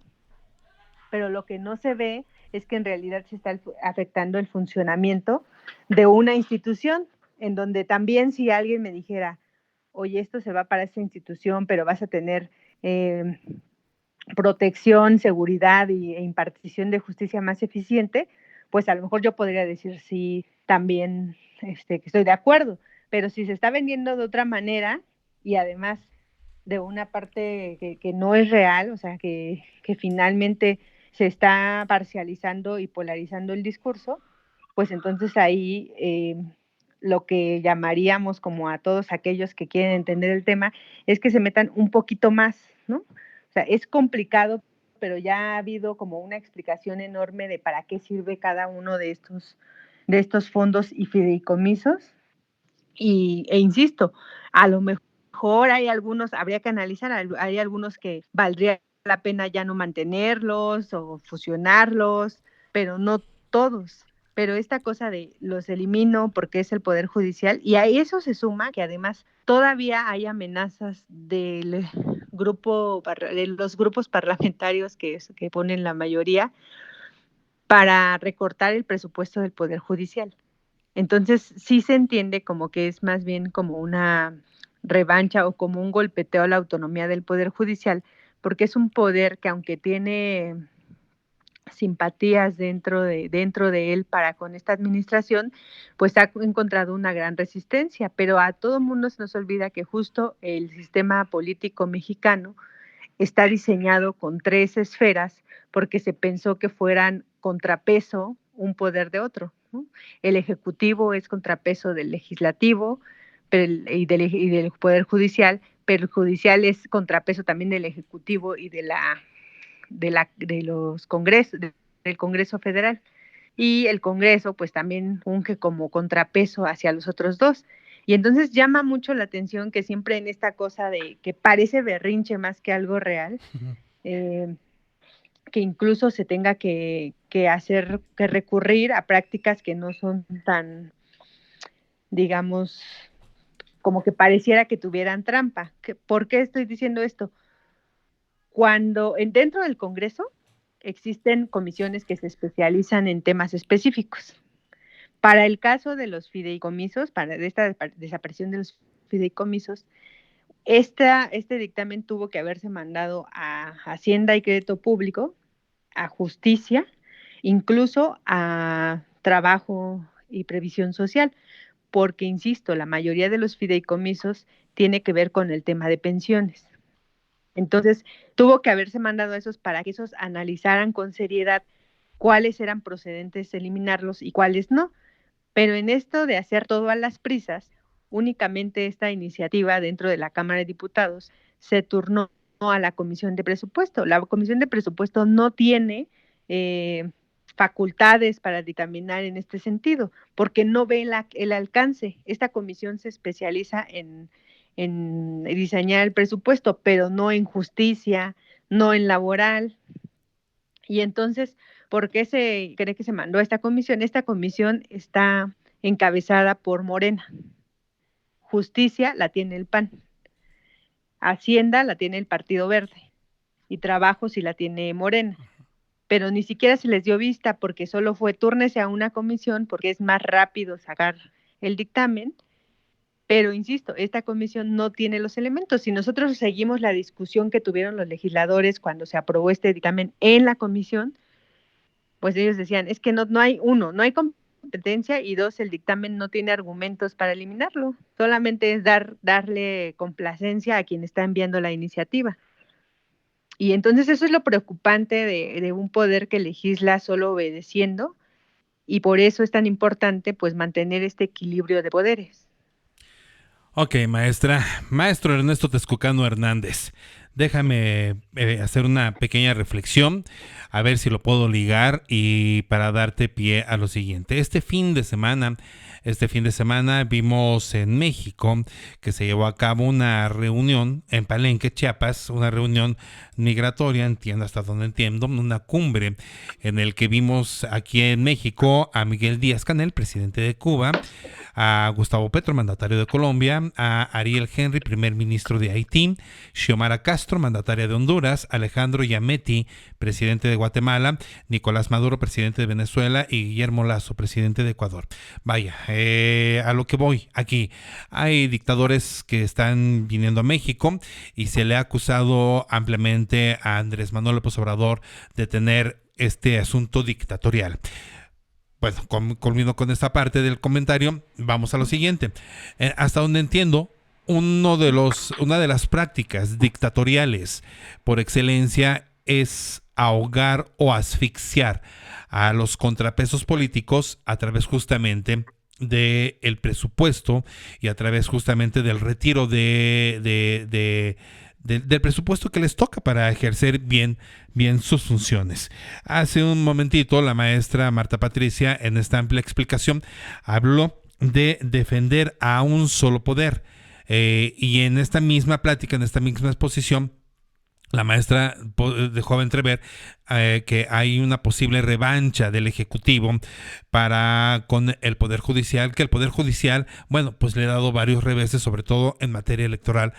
pero lo que no se ve es que en realidad se está afectando el funcionamiento de una institución, en donde también si alguien me dijera, oye, esto se va para esta institución, pero vas a tener protección, seguridad e impartición de justicia más eficiente, pues a lo mejor yo podría decir sí, también que estoy de acuerdo, pero si se está vendiendo de otra manera y además de una parte que no es real, o sea, que finalmente se está parcializando y polarizando el discurso, pues entonces ahí lo que llamaríamos como a todos aquellos que quieren entender el tema es que se metan un poquito más, ¿no? O sea, es complicado pero ya ha habido como una explicación enorme de para qué sirve cada uno de estos fondos y fideicomisos. E insisto, a lo mejor hay algunos, habría que analizar, hay algunos que valdría la pena ya no mantenerlos o fusionarlos, pero no todos. Pero esta cosa de los elimino porque es el Poder Judicial, y a eso se suma que además todavía hay amenazas de los grupos parlamentarios que ponen la mayoría para recortar el presupuesto del Poder Judicial. Entonces sí se entiende como que es más bien como una revancha o como un golpeteo a la autonomía del Poder Judicial, porque es un poder que, aunque tiene simpatías dentro de él para con esta administración, pues ha encontrado una gran resistencia, pero a todo mundo se nos olvida que justo el sistema político mexicano está diseñado con 3 esferas porque se pensó que fueran contrapeso un poder de otro, ¿no? El ejecutivo es contrapeso del legislativo y del poder judicial, pero el judicial es contrapeso también del ejecutivo y de los congresos, del Congreso Federal. Y el Congreso pues también funge como contrapeso hacia los otros dos. Y entonces llama mucho la atención que siempre en esta cosa de que parece berrinche más que algo real, que incluso se tenga que recurrir a prácticas que no son tan, digamos, como que pareciera que tuvieran trampa. ¿Por qué estoy diciendo esto? Cuando dentro del Congreso existen comisiones que se especializan en temas específicos. Para el caso de los fideicomisos, para esta desaparición de los fideicomisos, este dictamen tuvo que haberse mandado a Hacienda y Crédito Público, a Justicia, incluso a Trabajo y Previsión Social, porque, insisto, la mayoría de los fideicomisos tiene que ver con el tema de pensiones. Entonces, tuvo que haberse mandado a esos para que esos analizaran con seriedad cuáles eran procedentes eliminarlos y cuáles no. Pero en esto de hacer todo a las prisas, únicamente esta iniciativa dentro de la Cámara de Diputados se turnó a la Comisión de Presupuesto. La Comisión de Presupuesto no tiene facultades para dictaminar en este sentido, porque no ve el alcance. Esta comisión se especializa en diseñar el presupuesto, pero no en justicia, no en laboral. Y entonces, ¿por qué se cree que se mandó a esta comisión? Esta comisión está encabezada por Morena. Justicia la tiene el PAN. Hacienda la tiene el Partido Verde. Y Trabajo sí la tiene Morena. Pero ni siquiera se les dio vista porque solo fue túrnese a una comisión porque es más rápido sacar el dictamen. Pero insisto, esta comisión no tiene los elementos. Si nosotros seguimos la discusión que tuvieron los legisladores cuando se aprobó este dictamen en la comisión, pues ellos decían, es que no hay competencia, y 2, el dictamen no tiene argumentos para eliminarlo. Solamente es darle complacencia a quien está enviando la iniciativa. Y entonces eso es lo preocupante de un poder que legisla solo obedeciendo, y por eso es tan importante pues mantener este equilibrio de poderes. Ok, maestro Ernesto Texcocano Hernández, déjame hacer una pequeña reflexión, a ver si lo puedo ligar y para darte pie a lo siguiente. Este fin de semana vimos en México que se llevó a cabo una reunión en Palenque, Chiapas, una reunión migratoria, entiendo hasta donde entiendo, una cumbre en el que vimos aquí en México a Miguel Díaz-Canel, presidente de Cuba, a Gustavo Petro, mandatario de Colombia, a Ariel Henry, primer ministro de Haití, Xiomara Castro, mandataria de Honduras, Alejandro Giammattei, presidente de Guatemala, Nicolás Maduro, presidente de Venezuela, y Guillermo Lasso, presidente de Ecuador. Vaya, a lo que voy aquí, hay dictadores que están viniendo a México y se le ha acusado ampliamente a Andrés Manuel López Obrador de tener este asunto dictatorial. Bueno, culmino con esta parte del comentario, vamos a lo siguiente. Hasta donde entiendo, una de las prácticas dictatoriales por excelencia es ahogar o asfixiar a los contrapesos políticos a través justamente del presupuesto y a través justamente del retiro de del presupuesto que les toca para ejercer bien sus funciones. Hace un momentito la maestra Marta Patricia, en esta amplia explicación, habló de defender a un solo poder, y en esta misma plática, en esta misma exposición, la maestra dejó entrever que hay una posible revancha del Ejecutivo con el Poder Judicial, que el Poder Judicial, bueno, pues le ha dado varios reveses, sobre todo en materia electoral,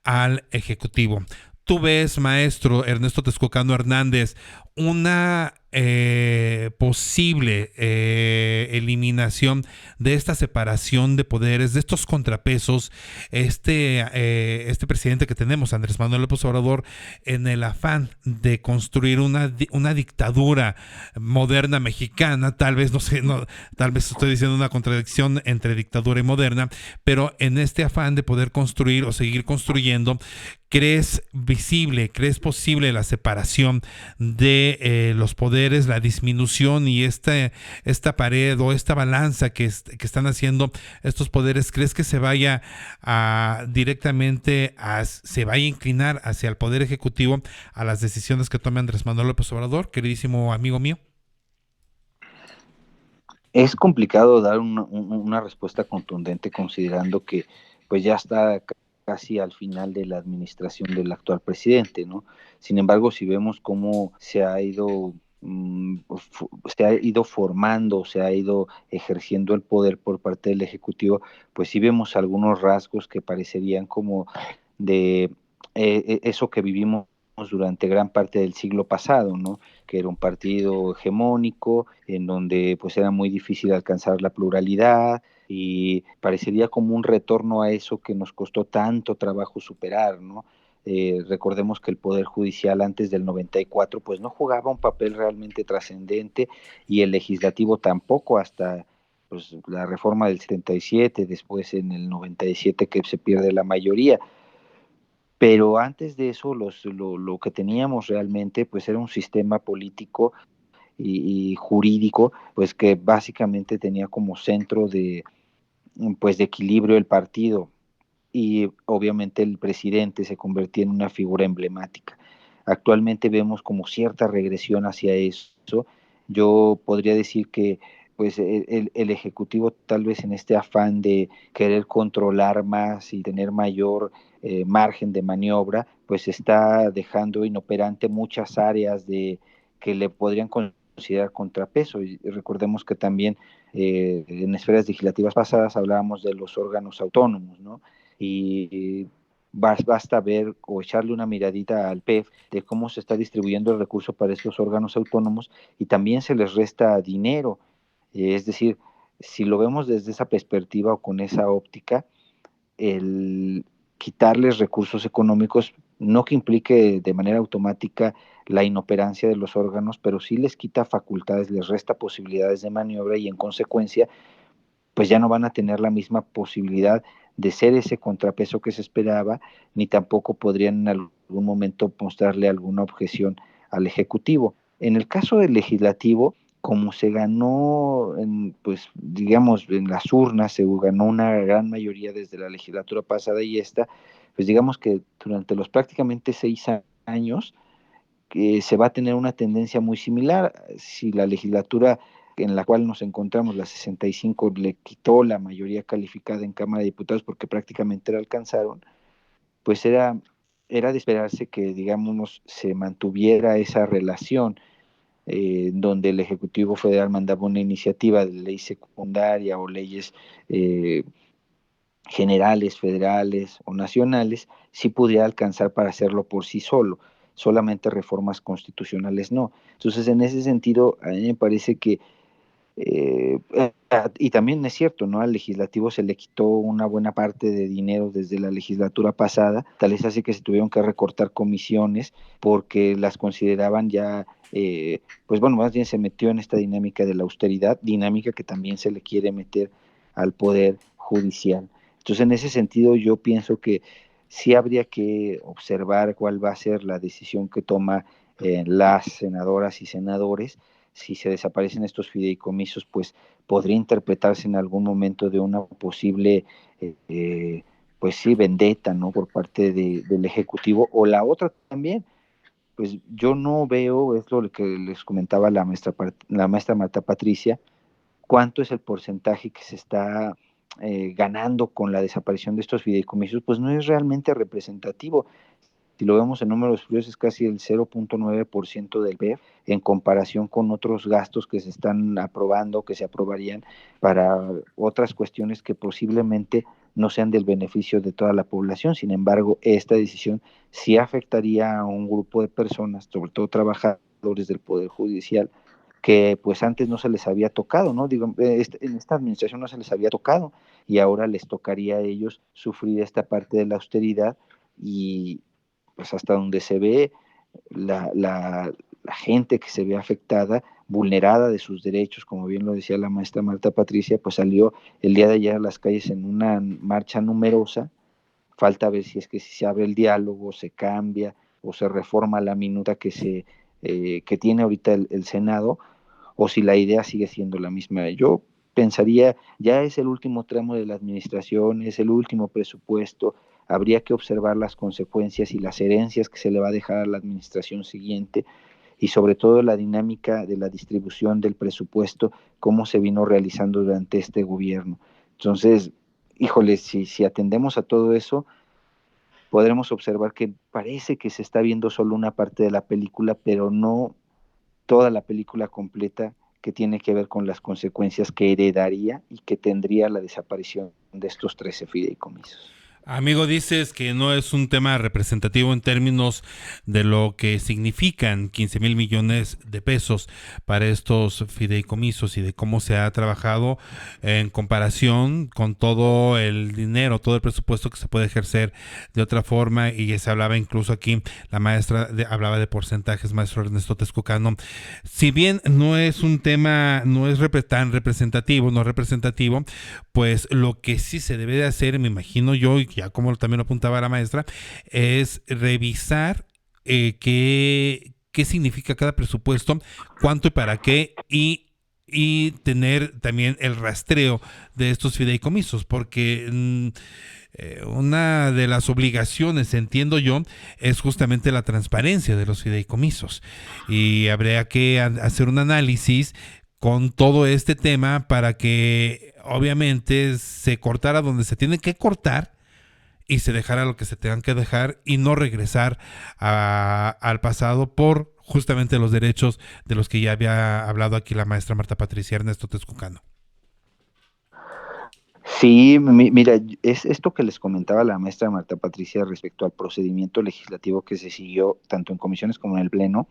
al Ejecutivo. ¿Tú ves, maestro Ernesto Texcocano Hernández, una posible eliminación de esta separación de poderes, de estos contrapesos, este presidente que tenemos, Andrés Manuel López Obrador, en el afán de construir una dictadura moderna mexicana? Tal vez, no sé, tal vez estoy diciendo una contradicción entre dictadura y moderna, pero en este afán de poder construir o seguir construyendo, ¿crees posible la separación de los poderes, la disminución y esta pared o esta balanza que están haciendo estos poderes? ¿Crees que se vaya se vaya a inclinar hacia el Poder Ejecutivo, a las decisiones que tome Andrés Manuel López Obrador, queridísimo amigo mío? Es complicado dar una respuesta contundente, considerando que pues ya está casi al final de la administración del actual presidente, ¿no? Sin embargo, si vemos cómo se ha ido formando, se ha ido ejerciendo el poder por parte del Ejecutivo, pues sí vemos algunos rasgos que parecerían como de eso que vivimos durante gran parte del siglo pasado, ¿no? Que era un partido hegemónico, en donde pues era muy difícil alcanzar la pluralidad, y parecería como un retorno a eso que nos costó tanto trabajo superar, ¿no? Recordemos que el Poder Judicial antes del 94 pues no jugaba un papel realmente trascendente, y el Legislativo tampoco, hasta pues la reforma del 77, después en el 97 que se pierde la mayoría. Pero antes de eso, lo que teníamos realmente pues era un sistema político y jurídico pues que básicamente tenía como centro de equilibrio el partido, y obviamente el presidente se convertía en una figura emblemática. Actualmente vemos como cierta regresión hacia eso. Yo podría decir que pues el Ejecutivo, tal vez en este afán de querer controlar más y tener mayor margen de maniobra, pues está dejando inoperante muchas áreas que le podrían considerar contrapeso. Y recordemos que también en esferas legislativas pasadas hablábamos de los órganos autónomos, ¿no? Y basta ver o echarle una miradita al PEF de cómo se está distribuyendo el recurso para estos órganos autónomos, y también se les resta dinero. Es decir, si lo vemos desde esa perspectiva o con esa óptica, el quitarles recursos económicos, no que implique de manera automática la inoperancia de los órganos, pero sí les quita facultades, les resta posibilidades de maniobra, y en consecuencia pues ya no van a tener la misma posibilidad de ser ese contrapeso que se esperaba, ni tampoco podrían en algún momento mostrarle alguna objeción al Ejecutivo. En el caso del Legislativo, como se ganó, pues digamos, en las urnas, se ganó una gran mayoría desde la legislatura pasada y esta, pues digamos que durante los prácticamente 6 años se va a tener una tendencia muy similar. Si la legislatura en la cual nos encontramos, la 65, le quitó la mayoría calificada en Cámara de Diputados porque prácticamente la alcanzaron, pues era de esperarse que, digamos, se mantuviera esa relación, donde el Ejecutivo Federal mandaba una iniciativa de ley secundaria o leyes generales, federales o nacionales, sí pudiera alcanzar para hacerlo por sí solo. Solamente reformas constitucionales no. Entonces, en ese sentido, a mí me parece que y también es cierto, ¿no? Al legislativo se le quitó una buena parte de dinero desde la legislatura pasada, tal es así que se tuvieron que recortar comisiones porque las consideraban ya, pues bueno, más bien se metió en esta dinámica de la austeridad, dinámica que también se le quiere meter al Poder Judicial. Entonces, en ese sentido, yo pienso que sí habría que observar cuál va a ser la decisión que toma las senadoras y senadores. Si se desaparecen estos fideicomisos, pues podría interpretarse en algún momento de una posible pues sí, vendetta, ¿no? Por parte del Ejecutivo, o la otra también, pues yo no veo, es lo que les comentaba la maestra Marta Patricia, cuánto es el porcentaje que se está ganando con la desaparición de estos fideicomisos, pues no es realmente representativo. Si lo vemos en números fríos, es casi el 0.9% del PIB en comparación con otros gastos que se están aprobando, que se aprobarían para otras cuestiones que posiblemente no sean del beneficio de toda la población. Sin embargo, esta decisión sí afectaría a un grupo de personas, sobre todo trabajadores del Poder Judicial, que pues antes no se les había tocado, ¿no? Digo, en esta administración no se les había tocado y ahora les tocaría a ellos sufrir esta parte de la austeridad y pues hasta donde se ve la gente que se ve afectada, vulnerada de sus derechos, como bien lo decía la maestra Marta Patricia, pues salió el día de ayer a las calles en una marcha numerosa. Falta ver si es que si se abre el diálogo, se cambia o se reforma la minuta que tiene ahorita el Senado, o si la idea sigue siendo la misma. Yo pensaría, ya es el último tramo de la administración, es el último presupuesto, habría que observar las consecuencias y las herencias que se le va a dejar a la administración siguiente y sobre todo la dinámica de la distribución del presupuesto, cómo se vino realizando durante este gobierno. Entonces, híjole, si atendemos a todo eso, podremos observar que parece que se está viendo solo una parte de la película, pero no toda la película completa, que tiene que ver con las consecuencias que heredaría y que tendría la desaparición de estos 13 fideicomisos. Amigo, dices que no es un tema representativo en términos de lo que significan 15,000 millones de pesos para estos fideicomisos y de cómo se ha trabajado en comparación con todo el dinero, todo el presupuesto que se puede ejercer de otra forma. Y se hablaba incluso aquí, la maestra hablaba de porcentajes, maestro Ernesto Texcocano. Si bien no es un tema, no es tan representativo, no representativo, pues lo que sí se debe de hacer, me imagino yo, y ya como también lo apuntaba la maestra, es revisar qué significa cada presupuesto, cuánto y para qué, y tener también el rastreo de estos fideicomisos, porque una de las obligaciones, entiendo yo, es justamente la transparencia de los fideicomisos, y habría que hacer un análisis con todo este tema para que obviamente se cortara donde se tiene que cortar y se dejara lo que se tengan que dejar y no regresar al pasado por justamente los derechos de los que ya había hablado aquí la maestra Marta Patricia. Ernesto Texcocano. Sí, mira, es esto que les comentaba la maestra Marta Patricia respecto al procedimiento legislativo que se siguió tanto en comisiones como en el Pleno.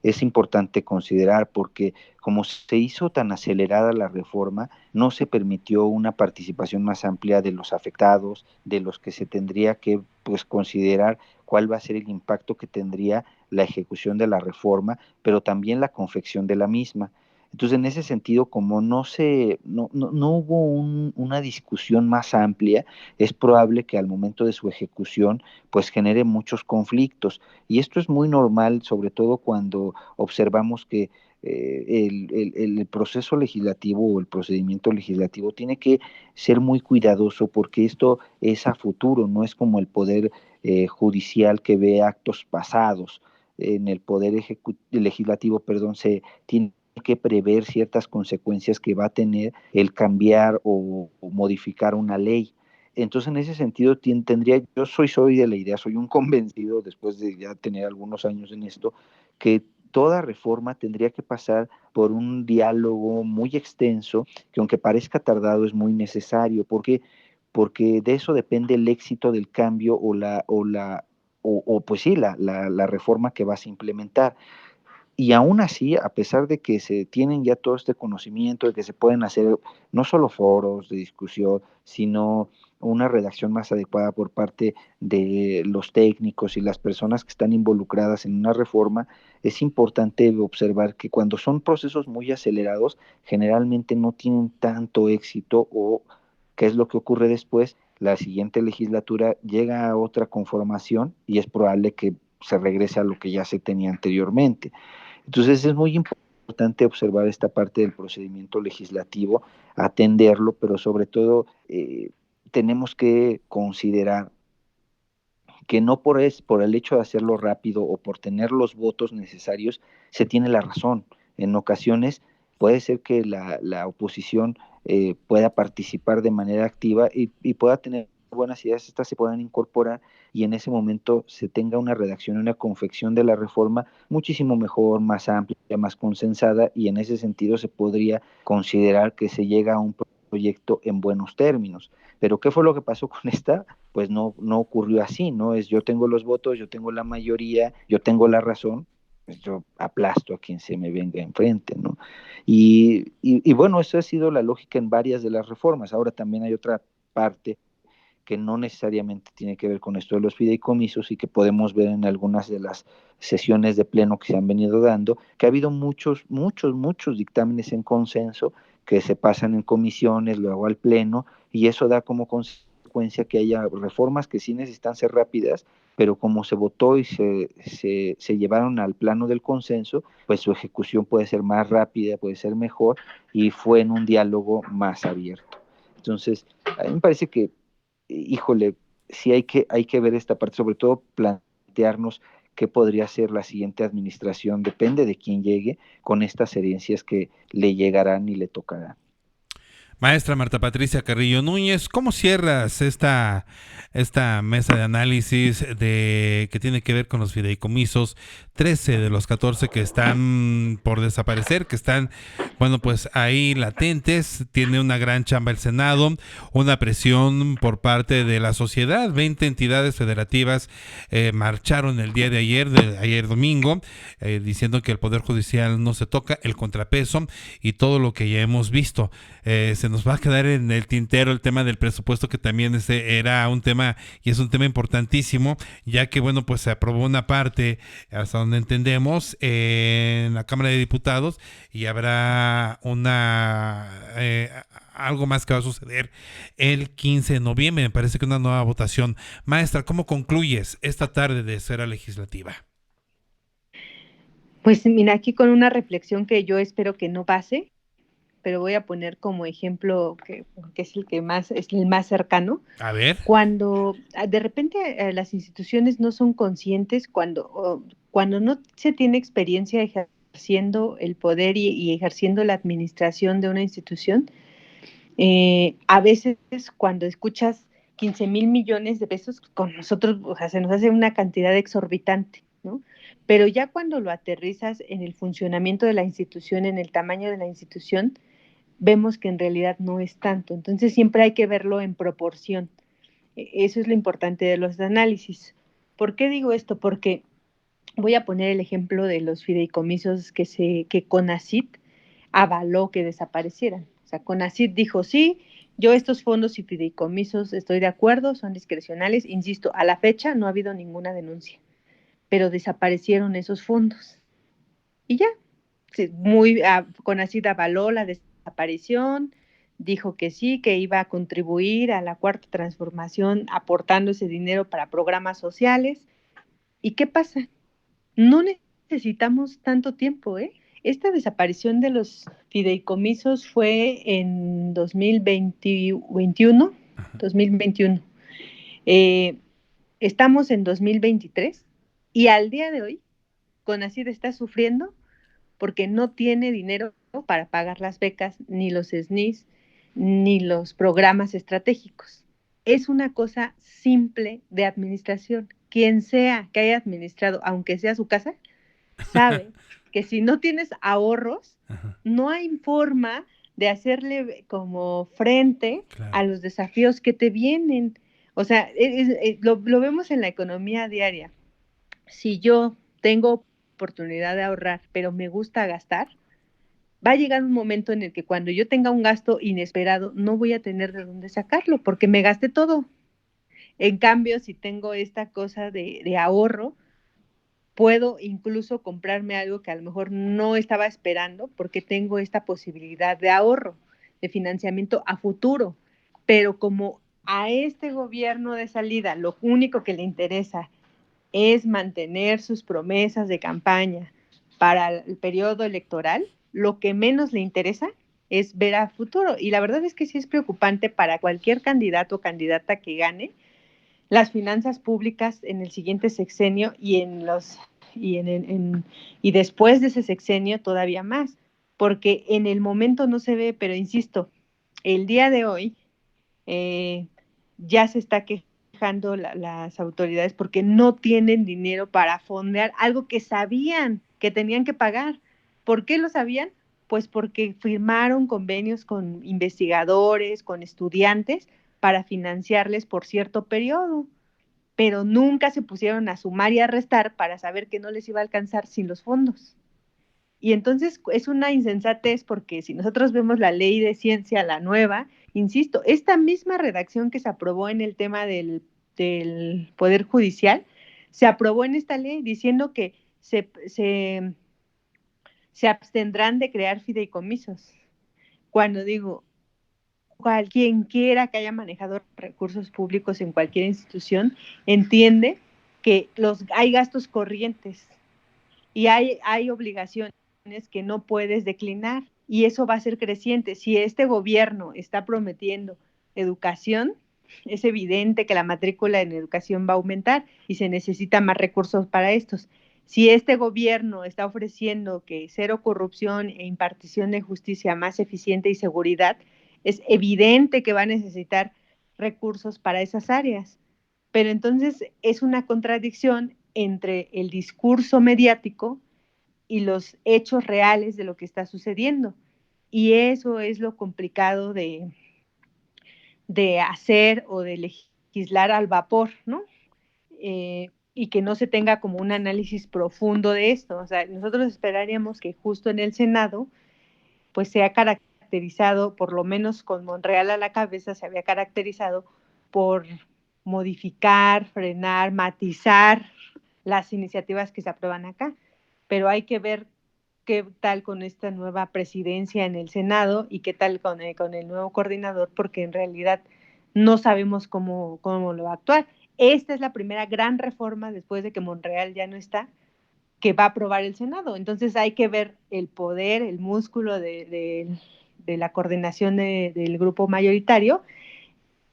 Es importante considerar porque como se hizo tan acelerada la reforma, no se permitió una participación más amplia de los afectados, de los que se tendría que pues considerar cuál va a ser el impacto que tendría la ejecución de la reforma, pero también la confección de la misma. Entonces, en ese sentido, como no hubo una discusión más amplia, es probable que al momento de su ejecución, pues genere muchos conflictos. Y esto es muy normal, sobre todo cuando observamos que el proceso legislativo o el procedimiento legislativo tiene que ser muy cuidadoso porque esto es a futuro, no es como el poder judicial que ve actos pasados. En el poder legislativo, perdón, se tiene que prever ciertas consecuencias que va a tener el cambiar o modificar una ley. Entonces, en ese sentido, yo soy de la idea, soy un convencido, después de ya tener algunos años en esto, que toda reforma tendría que pasar por un diálogo muy extenso, que aunque parezca tardado, es muy necesario, porque de eso depende el éxito del cambio o pues sí, la reforma que vas a implementar. Y aún así, a pesar de que se tienen ya todo este conocimiento, de que se pueden hacer no solo foros de discusión, sino una redacción más adecuada por parte de los técnicos y las personas que están involucradas en una reforma, es importante observar que cuando son procesos muy acelerados, generalmente no tienen tanto éxito o qué es lo que ocurre después. La siguiente legislatura llega a otra conformación y es probable que se regrese a lo que ya se tenía anteriormente. Entonces es muy importante observar esta parte del procedimiento legislativo, atenderlo, pero sobre todo tenemos que considerar que no por el hecho de hacerlo rápido o por tener los votos necesarios se tiene la razón. En ocasiones puede ser que la oposición pueda participar de manera activa y pueda tener buenas ideas, estas se puedan incorporar y en ese momento se tenga una redacción, una confección de la reforma muchísimo mejor, más amplia, más consensada, y en ese sentido se podría considerar que se llega a un proyecto en buenos términos. Pero ¿qué fue lo que pasó con esta? Pues no ocurrió así, ¿no? Es yo tengo los votos, yo tengo la mayoría, yo tengo la razón, pues yo aplasto a quien se me venga enfrente, ¿no? Y bueno, eso ha sido la lógica en varias de las reformas. Ahora también hay otra parte que no necesariamente tiene que ver con esto de los fideicomisos y que podemos ver en algunas de las sesiones de pleno que se han venido dando, que ha habido muchos dictámenes en consenso que se pasan en comisiones, luego al pleno, y eso da como consecuencia que haya reformas que sí necesitan ser rápidas, pero como se votó y se llevaron al plano del consenso, pues su ejecución puede ser más rápida, puede ser mejor, y fue en un diálogo más abierto. Entonces, a mí me parece que híjole, sí hay que ver esta parte, sobre todo plantearnos qué podría ser la siguiente administración, depende de quién llegue, con estas herencias que le llegarán y le tocarán. Maestra Marta Patricia Carrillo Núñez, ¿cómo cierras esta mesa de análisis que tiene que ver con los fideicomisos? 13 de los 14 que están por desaparecer, que están, bueno, pues ahí latentes. Tiene una gran chamba el Senado, una presión por parte de la sociedad. 20 entidades federativas marcharon el día de ayer domingo, diciendo que el Poder Judicial no se toca, el contrapeso y todo lo que ya hemos visto. Se nos va a quedar en el tintero el tema del presupuesto, que también era un tema y es un tema importantísimo, ya que bueno, pues se aprobó una parte, hasta donde entendemos, en la Cámara de Diputados, y habrá algo más que va a suceder el 15 de noviembre, me parece que una nueva votación. Maestra, ¿cómo concluyes esta tarde de esfera legislativa? Pues mira, aquí con una reflexión que yo espero que no pase, pero voy a poner como ejemplo que es el más cercano. A ver. Cuando de repente las instituciones no son conscientes, cuando no se tiene experiencia ejerciendo el poder y ejerciendo la administración de una institución, a veces cuando escuchas 15,000 millones de pesos, con nosotros, o sea, se nos hace una cantidad exorbitante, ¿no? Pero ya cuando lo aterrizas en el funcionamiento de la institución, en el tamaño de la institución, vemos que en realidad no es tanto. Entonces siempre hay que verlo en proporción. Eso es lo importante de los análisis. ¿Por qué digo esto? Porque voy a poner el ejemplo de los fideicomisos que CONACYT avaló que desaparecieran. O sea, CONACYT dijo, sí, yo estos fondos y fideicomisos estoy de acuerdo, son discrecionales. Insisto, a la fecha no ha habido ninguna denuncia, pero desaparecieron esos fondos. Y ya, CONACYT avaló la desaparición, dijo que sí, que iba a contribuir a la cuarta transformación aportando ese dinero para programas sociales. ¿Y qué pasa? No necesitamos tanto tiempo, ¿eh? Esta desaparición de los fideicomisos fue en 2021. Estamos en 2023 y al día de hoy CONACYT está sufriendo porque no tiene dinero para pagar las becas, ni los SNIs, ni los programas estratégicos. Es una cosa simple de administración. Quien sea que haya administrado, aunque sea su casa, sabe que si no tienes ahorros, no hay forma de hacerle como frente a los desafíos que te vienen. O sea, lo vemos en la economía diaria. Si yo tengo oportunidad de ahorrar, pero me gusta gastar, va a llegar un momento en el que cuando yo tenga un gasto inesperado, no voy a tener de dónde sacarlo, porque me gasté todo. En cambio, si tengo esta cosa de ahorro, puedo incluso comprarme algo que a lo mejor no estaba esperando, porque tengo esta posibilidad de ahorro, de financiamiento a futuro. Pero como a este gobierno de salida lo único que le interesa es mantener sus promesas de campaña para el periodo electoral, lo que menos le interesa es ver a futuro. Y la verdad es que sí es preocupante para cualquier candidato o candidata que gane las finanzas públicas en el siguiente sexenio y después de ese sexenio todavía más, porque en el momento no se ve, pero insisto, el día de hoy ya se está quejando las autoridades porque no tienen dinero para fondear algo que sabían que tenían que pagar. ¿Por qué lo sabían? Pues porque firmaron convenios con investigadores, con estudiantes, para financiarles por cierto periodo, pero nunca se pusieron a sumar y a restar para saber que no les iba a alcanzar sin los fondos. Y entonces es una insensatez porque si nosotros vemos la ley de ciencia, la nueva, insisto, esta misma redacción que se aprobó en el tema del Poder Judicial, se aprobó en esta ley diciendo que se abstendrán de crear fideicomisos. Cuando digo, quien quiera que haya manejado recursos públicos en cualquier institución, entiende que hay gastos corrientes y hay obligaciones que no puedes declinar y eso va a ser creciente. Si este gobierno está prometiendo educación, es evidente que la matrícula en educación va a aumentar y se necesitan más recursos para estos. Si este gobierno está ofreciendo que cero corrupción e impartición de justicia más eficiente y seguridad, es evidente que va a necesitar recursos para esas áreas. Pero entonces es una contradicción entre el discurso mediático y los hechos reales de lo que está sucediendo. Y eso es lo complicado de hacer o de legislar al vapor, ¿no? Y que no se tenga como un análisis profundo de esto. O sea, nosotros esperaríamos que justo en el Senado, pues sea caracterizado, por lo menos con Monreal a la cabeza, se había caracterizado por modificar, frenar, matizar las iniciativas que se aprueban acá. Pero hay que ver qué tal con esta nueva presidencia en el Senado y qué tal con el nuevo coordinador, porque en realidad no sabemos cómo lo va a actuar. Esta es la primera gran reforma después de que Monreal ya no está, que va a aprobar el Senado. Entonces hay que ver el poder, el músculo de la coordinación del grupo mayoritario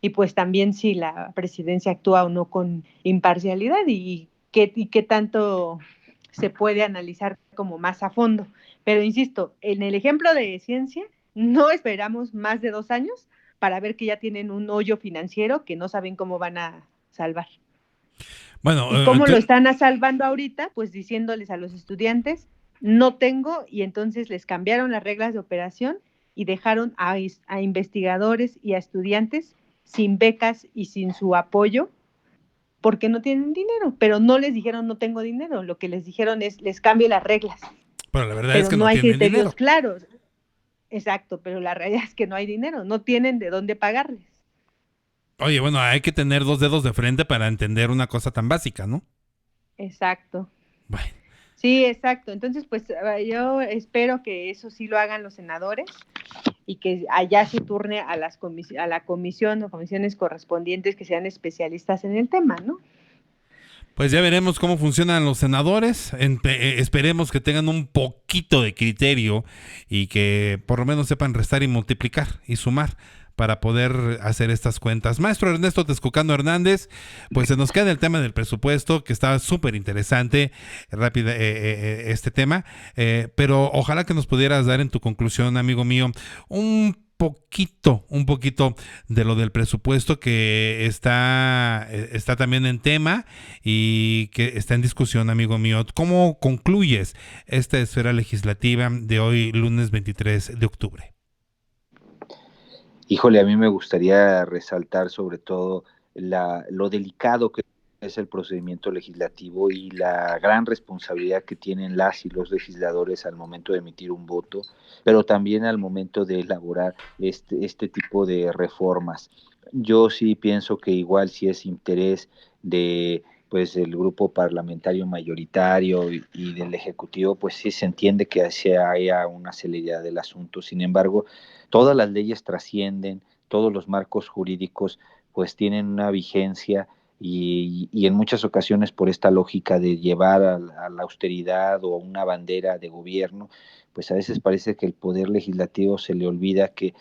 y pues también si la presidencia actúa o no con imparcialidad y qué tanto se puede analizar como más a fondo. Pero insisto, en el ejemplo de ciencia, no esperamos más de 2 años para ver que ya tienen un hoyo financiero que no saben cómo van a salvar. Bueno, ¿Y cómo lo están salvando ahorita? Pues diciéndoles a los estudiantes, no tengo, y entonces les cambiaron las reglas de operación y dejaron a investigadores y a estudiantes sin becas y sin su apoyo porque no tienen dinero, pero no les dijeron no tengo dinero, lo que les dijeron es les cambio las reglas, pero la verdad es pero que no no hay tienen criterios dinero. claros. Exacto, pero la realidad es que no hay dinero, no tienen de dónde pagarles. Oye, bueno, hay que tener dos dedos de frente para entender una cosa tan básica, ¿no? Exacto. Bueno. Sí, exacto. Entonces, pues yo espero que eso sí lo hagan los senadores y que allá se turne a la comisión o comisiones correspondientes que sean especialistas en el tema, ¿no? Pues ya veremos cómo funcionan los senadores. Esperemos que tengan un poquito de criterio y que por lo menos sepan restar y multiplicar y sumar para poder hacer estas cuentas. Maestro Ernesto Texcocano Hernández, pues se nos queda el tema del presupuesto, que está súper interesante, rápido este tema, pero ojalá que nos pudieras dar en tu conclusión, amigo mío, un poquito de lo del presupuesto que está también en tema y que está en discusión, amigo mío. ¿Cómo concluyes esta esfera legislativa de hoy, lunes 23 de octubre? Híjole, a mí me gustaría resaltar sobre todo lo delicado que es el procedimiento legislativo y la gran responsabilidad que tienen las y los legisladores al momento de emitir un voto, pero también al momento de elaborar este tipo de reformas. Yo sí pienso que igual si es interés de pues el grupo parlamentario mayoritario y del Ejecutivo, pues sí se entiende que haya una celeridad del asunto. Sin embargo, todas las leyes trascienden, todos los marcos jurídicos pues tienen una vigencia y en muchas ocasiones por esta lógica de llevar a la austeridad o a una bandera de gobierno, pues a veces parece que el poder legislativo se le olvida que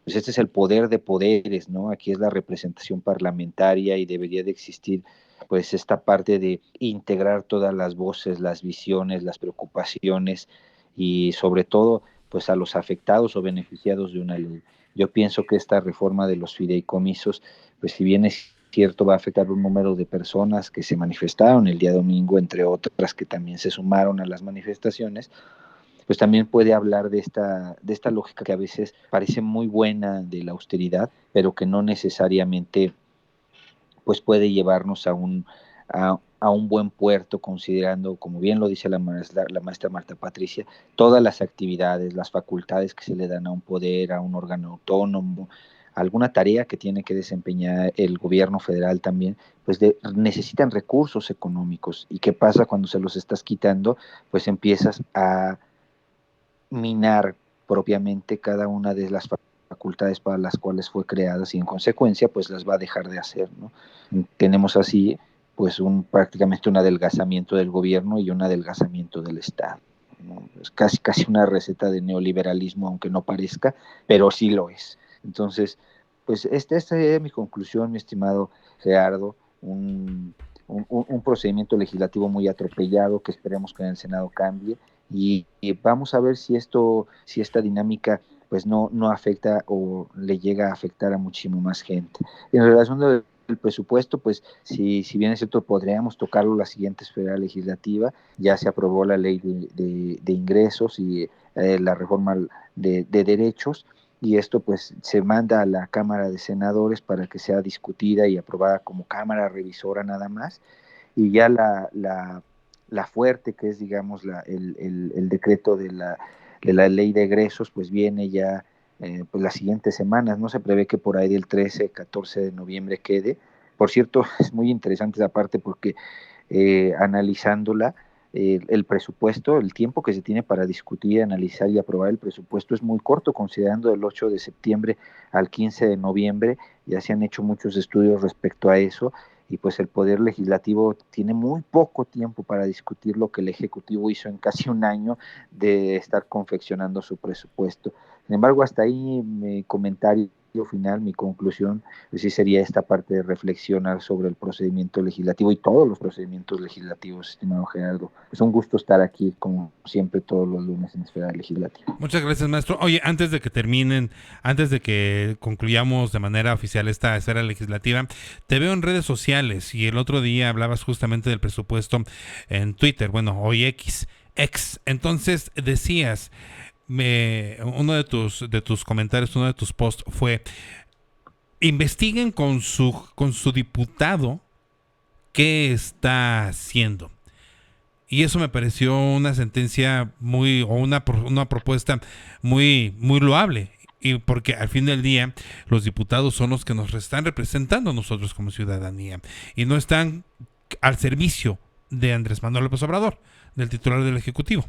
pues este es el poder de poderes, ¿no? Aquí es la representación parlamentaria y debería de existir pues esta parte de integrar todas las voces, las visiones, las preocupaciones y sobre todo pues a los afectados o beneficiados de una ley. Yo pienso que esta reforma de los fideicomisos, pues si bien es cierto, va a afectar un número de personas que se manifestaron el día domingo, entre otras que también se sumaron a las manifestaciones, pues también puede hablar de esta lógica que a veces parece muy buena de la austeridad, pero que no necesariamente pues puede llevarnos a un buen puerto, considerando, como bien lo dice la maestra Marta Patricia, todas las actividades, las facultades que se le dan a un poder, a un órgano autónomo, alguna tarea que tiene que desempeñar el gobierno federal también, pues necesitan recursos económicos. ¿Y qué pasa cuando se los estás quitando? Pues empiezas a minar propiamente cada una de las facultades para las cuales fue creadas y en consecuencia pues las va a dejar de hacer, ¿no? Tenemos así pues prácticamente un adelgazamiento del gobierno y un adelgazamiento del Estado, ¿no? Es casi una receta de neoliberalismo, aunque no parezca, pero sí lo es. Entonces, pues esta es mi conclusión, mi estimado Gerardo, un procedimiento legislativo muy atropellado que esperemos que en el Senado cambie y vamos a ver si esta dinámica pues no afecta o le llega a afectar a muchísimo más gente. En relación del presupuesto, pues si bien es cierto, podríamos tocarlo la siguiente esfera legislativa, ya se aprobó la ley de ingresos y la reforma de derechos, y esto pues se manda a la Cámara de Senadores para que sea discutida y aprobada como Cámara Revisora nada más, y ya la fuerte, que es, digamos, el decreto de la ley de egresos, pues viene ya pues las siguientes semanas, ¿no? Se prevé que por ahí del 13, 14 de noviembre quede. Por cierto, es muy interesante esa parte porque analizándola, el presupuesto, el tiempo que se tiene para discutir, analizar y aprobar el presupuesto es muy corto, considerando del 8 de septiembre al 15 de noviembre, ya se han hecho muchos estudios respecto a eso, y pues el Poder Legislativo tiene muy poco tiempo para discutir lo que el Ejecutivo hizo en casi un año de estar confeccionando su presupuesto. Sin embargo, hasta ahí mi comentario final, mi conclusión, pues sí sería esta parte de reflexionar sobre el procedimiento legislativo y todos los procedimientos legislativos, estimado Gerardo. Es un gusto estar aquí, como siempre, todos los lunes en Esfera Legislativa. Muchas gracias, maestro. Oye, antes de que terminen, antes de que concluyamos de manera oficial esta esfera legislativa, te veo en redes sociales y el otro día hablabas justamente del presupuesto en Twitter, bueno, hoy X. Entonces decías, uno de tus comentarios, uno de tus posts fue: investiguen con su diputado qué está haciendo. Y eso me pareció una sentencia o una propuesta muy loable. Y porque al fin del día los diputados son los que nos están representando a nosotros como ciudadanía y no están al servicio de Andrés Manuel López Obrador, del titular del Ejecutivo.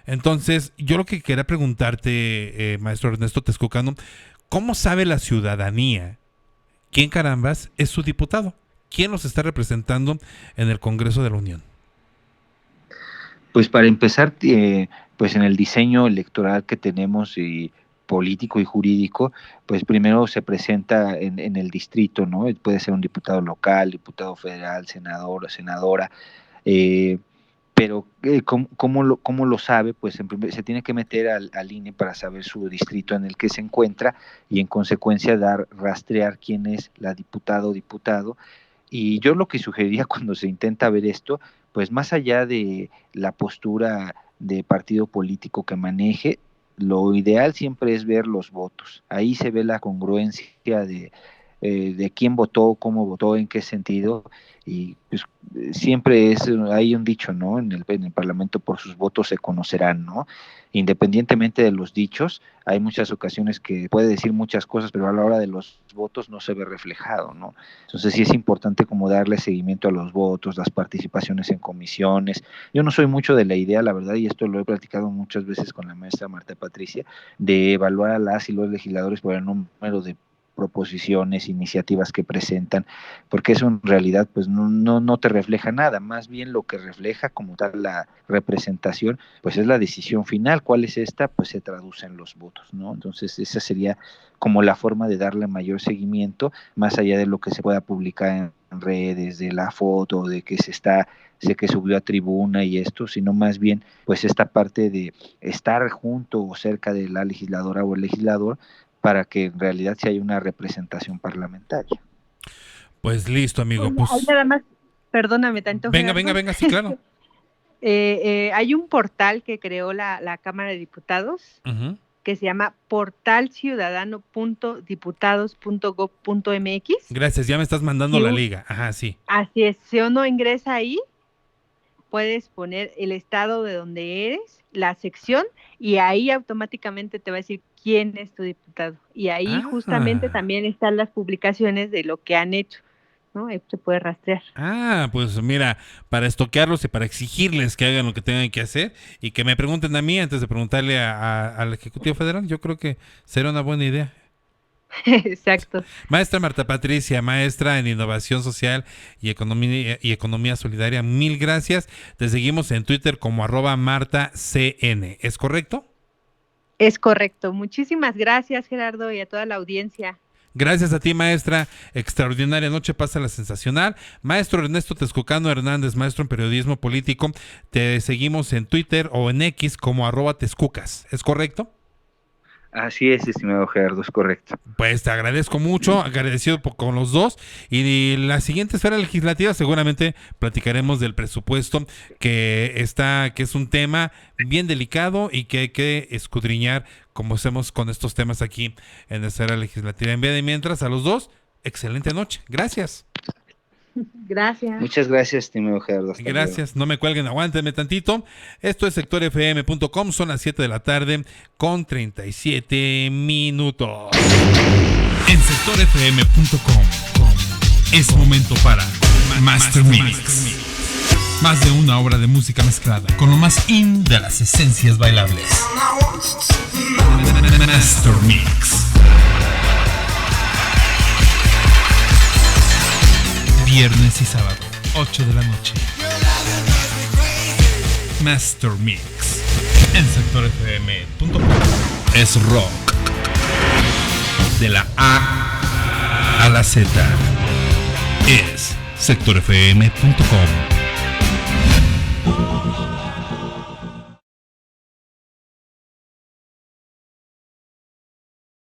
Entonces, yo lo que quería preguntarte, maestro Ernesto Texcocano, ¿cómo sabe la ciudadanía quién carambas es su diputado? ¿Quién los está representando en el Congreso de la Unión? Pues para empezar, pues en el diseño electoral que tenemos y político y jurídico, pues primero se presenta en el distrito, ¿no? Puede ser un diputado local, diputado federal, senador o senadora, eh, pero ¿cómo lo sabe? Pues se tiene que meter al INE para saber su distrito en el que se encuentra y en consecuencia rastrear quién es la diputada o diputado. Y yo lo que sugeriría cuando se intenta ver esto, pues más allá de la postura de partido político que maneje, lo ideal siempre es ver los votos. Ahí se ve la congruencia de quién votó, cómo votó, en qué sentido, y pues siempre hay un dicho, ¿no? En el Parlamento, por sus votos se conocerán, ¿no? Independientemente de los dichos, hay muchas ocasiones que puede decir muchas cosas, pero a la hora de los votos no se ve reflejado, ¿no? Entonces sí es importante como darle seguimiento a los votos, las participaciones en comisiones. Yo no soy mucho de la idea, la verdad, y esto lo he platicado muchas veces con la maestra Marta Patricia, de evaluar a las y los legisladores por el número de proposiciones, iniciativas que presentan, porque eso en realidad pues no te refleja nada, más bien lo que refleja como tal la representación, pues es la decisión final. ¿Cuál es esta? Pues se traduce en los votos, ¿no? Entonces esa sería como la forma de darle mayor seguimiento, más allá de lo que se pueda publicar en redes, de la foto, de que sé que subió a tribuna y esto, sino más bien pues esta parte de estar junto o cerca de la legisladora o el legislador para que en realidad sí haya una representación parlamentaria. Pues listo, amigo. Oye, Pues hay nada más, perdóname tanto. venga, Gerardo. venga, sí, claro. Hay un portal que creó la Cámara de Diputados, Uh-huh, que se llama portalciudadano.diputados.gov.mx. gracias, ya me estás mandando Sí, la liga. Ajá, sí. Así es, si uno ingresa ahí, puedes poner el estado de donde eres, la sección, y ahí automáticamente te va a decir quién es tu diputado. Y ahí justamente también están las publicaciones de lo que han hecho, ¿no? Ahí se puede rastrear. Pues mira, para estoquearlos y para exigirles que hagan lo que tengan que hacer y que me pregunten a mí antes de preguntarle al Ejecutivo Federal, yo creo que será una buena idea. Exacto. Maestra Marta Patricia, maestra en Innovación Social y Economía Solidaria, mil gracias. Te seguimos en Twitter como @MartaCN, ¿es correcto? Es correcto. Muchísimas gracias, Gerardo, y a toda la audiencia. Gracias a ti, maestra. Extraordinaria noche, pásala sensacional. Maestro Ernesto Texcocano Hernández, maestro en periodismo político, te seguimos en Twitter o en X como @Texcucas, ¿es correcto? Así es, estimado Gerardo, es correcto. Pues te agradezco mucho, agradecido con los dos. Y la siguiente esfera legislativa seguramente platicaremos del presupuesto que es un tema bien delicado y que hay que escudriñar como hacemos con estos temas aquí en la esfera legislativa. En vez de mientras, a los dos, excelente noche. Gracias. Gracias. Muchas gracias, estimado Gerardo. Hasta Gracias, luego. no me cuelguen, aguántenme tantito. Esto es sectorfm.com, son las 7 de la tarde con 37 minutos. En sectorfm.com es momento para Master Mix. Más de una hora de música mezclada con lo más in de las esencias bailables. Master Mix. Viernes y sábado, 8 de la noche. Master Mix. En sectorfm.com. Es rock. De la A a la Z. Es sectorfm.com.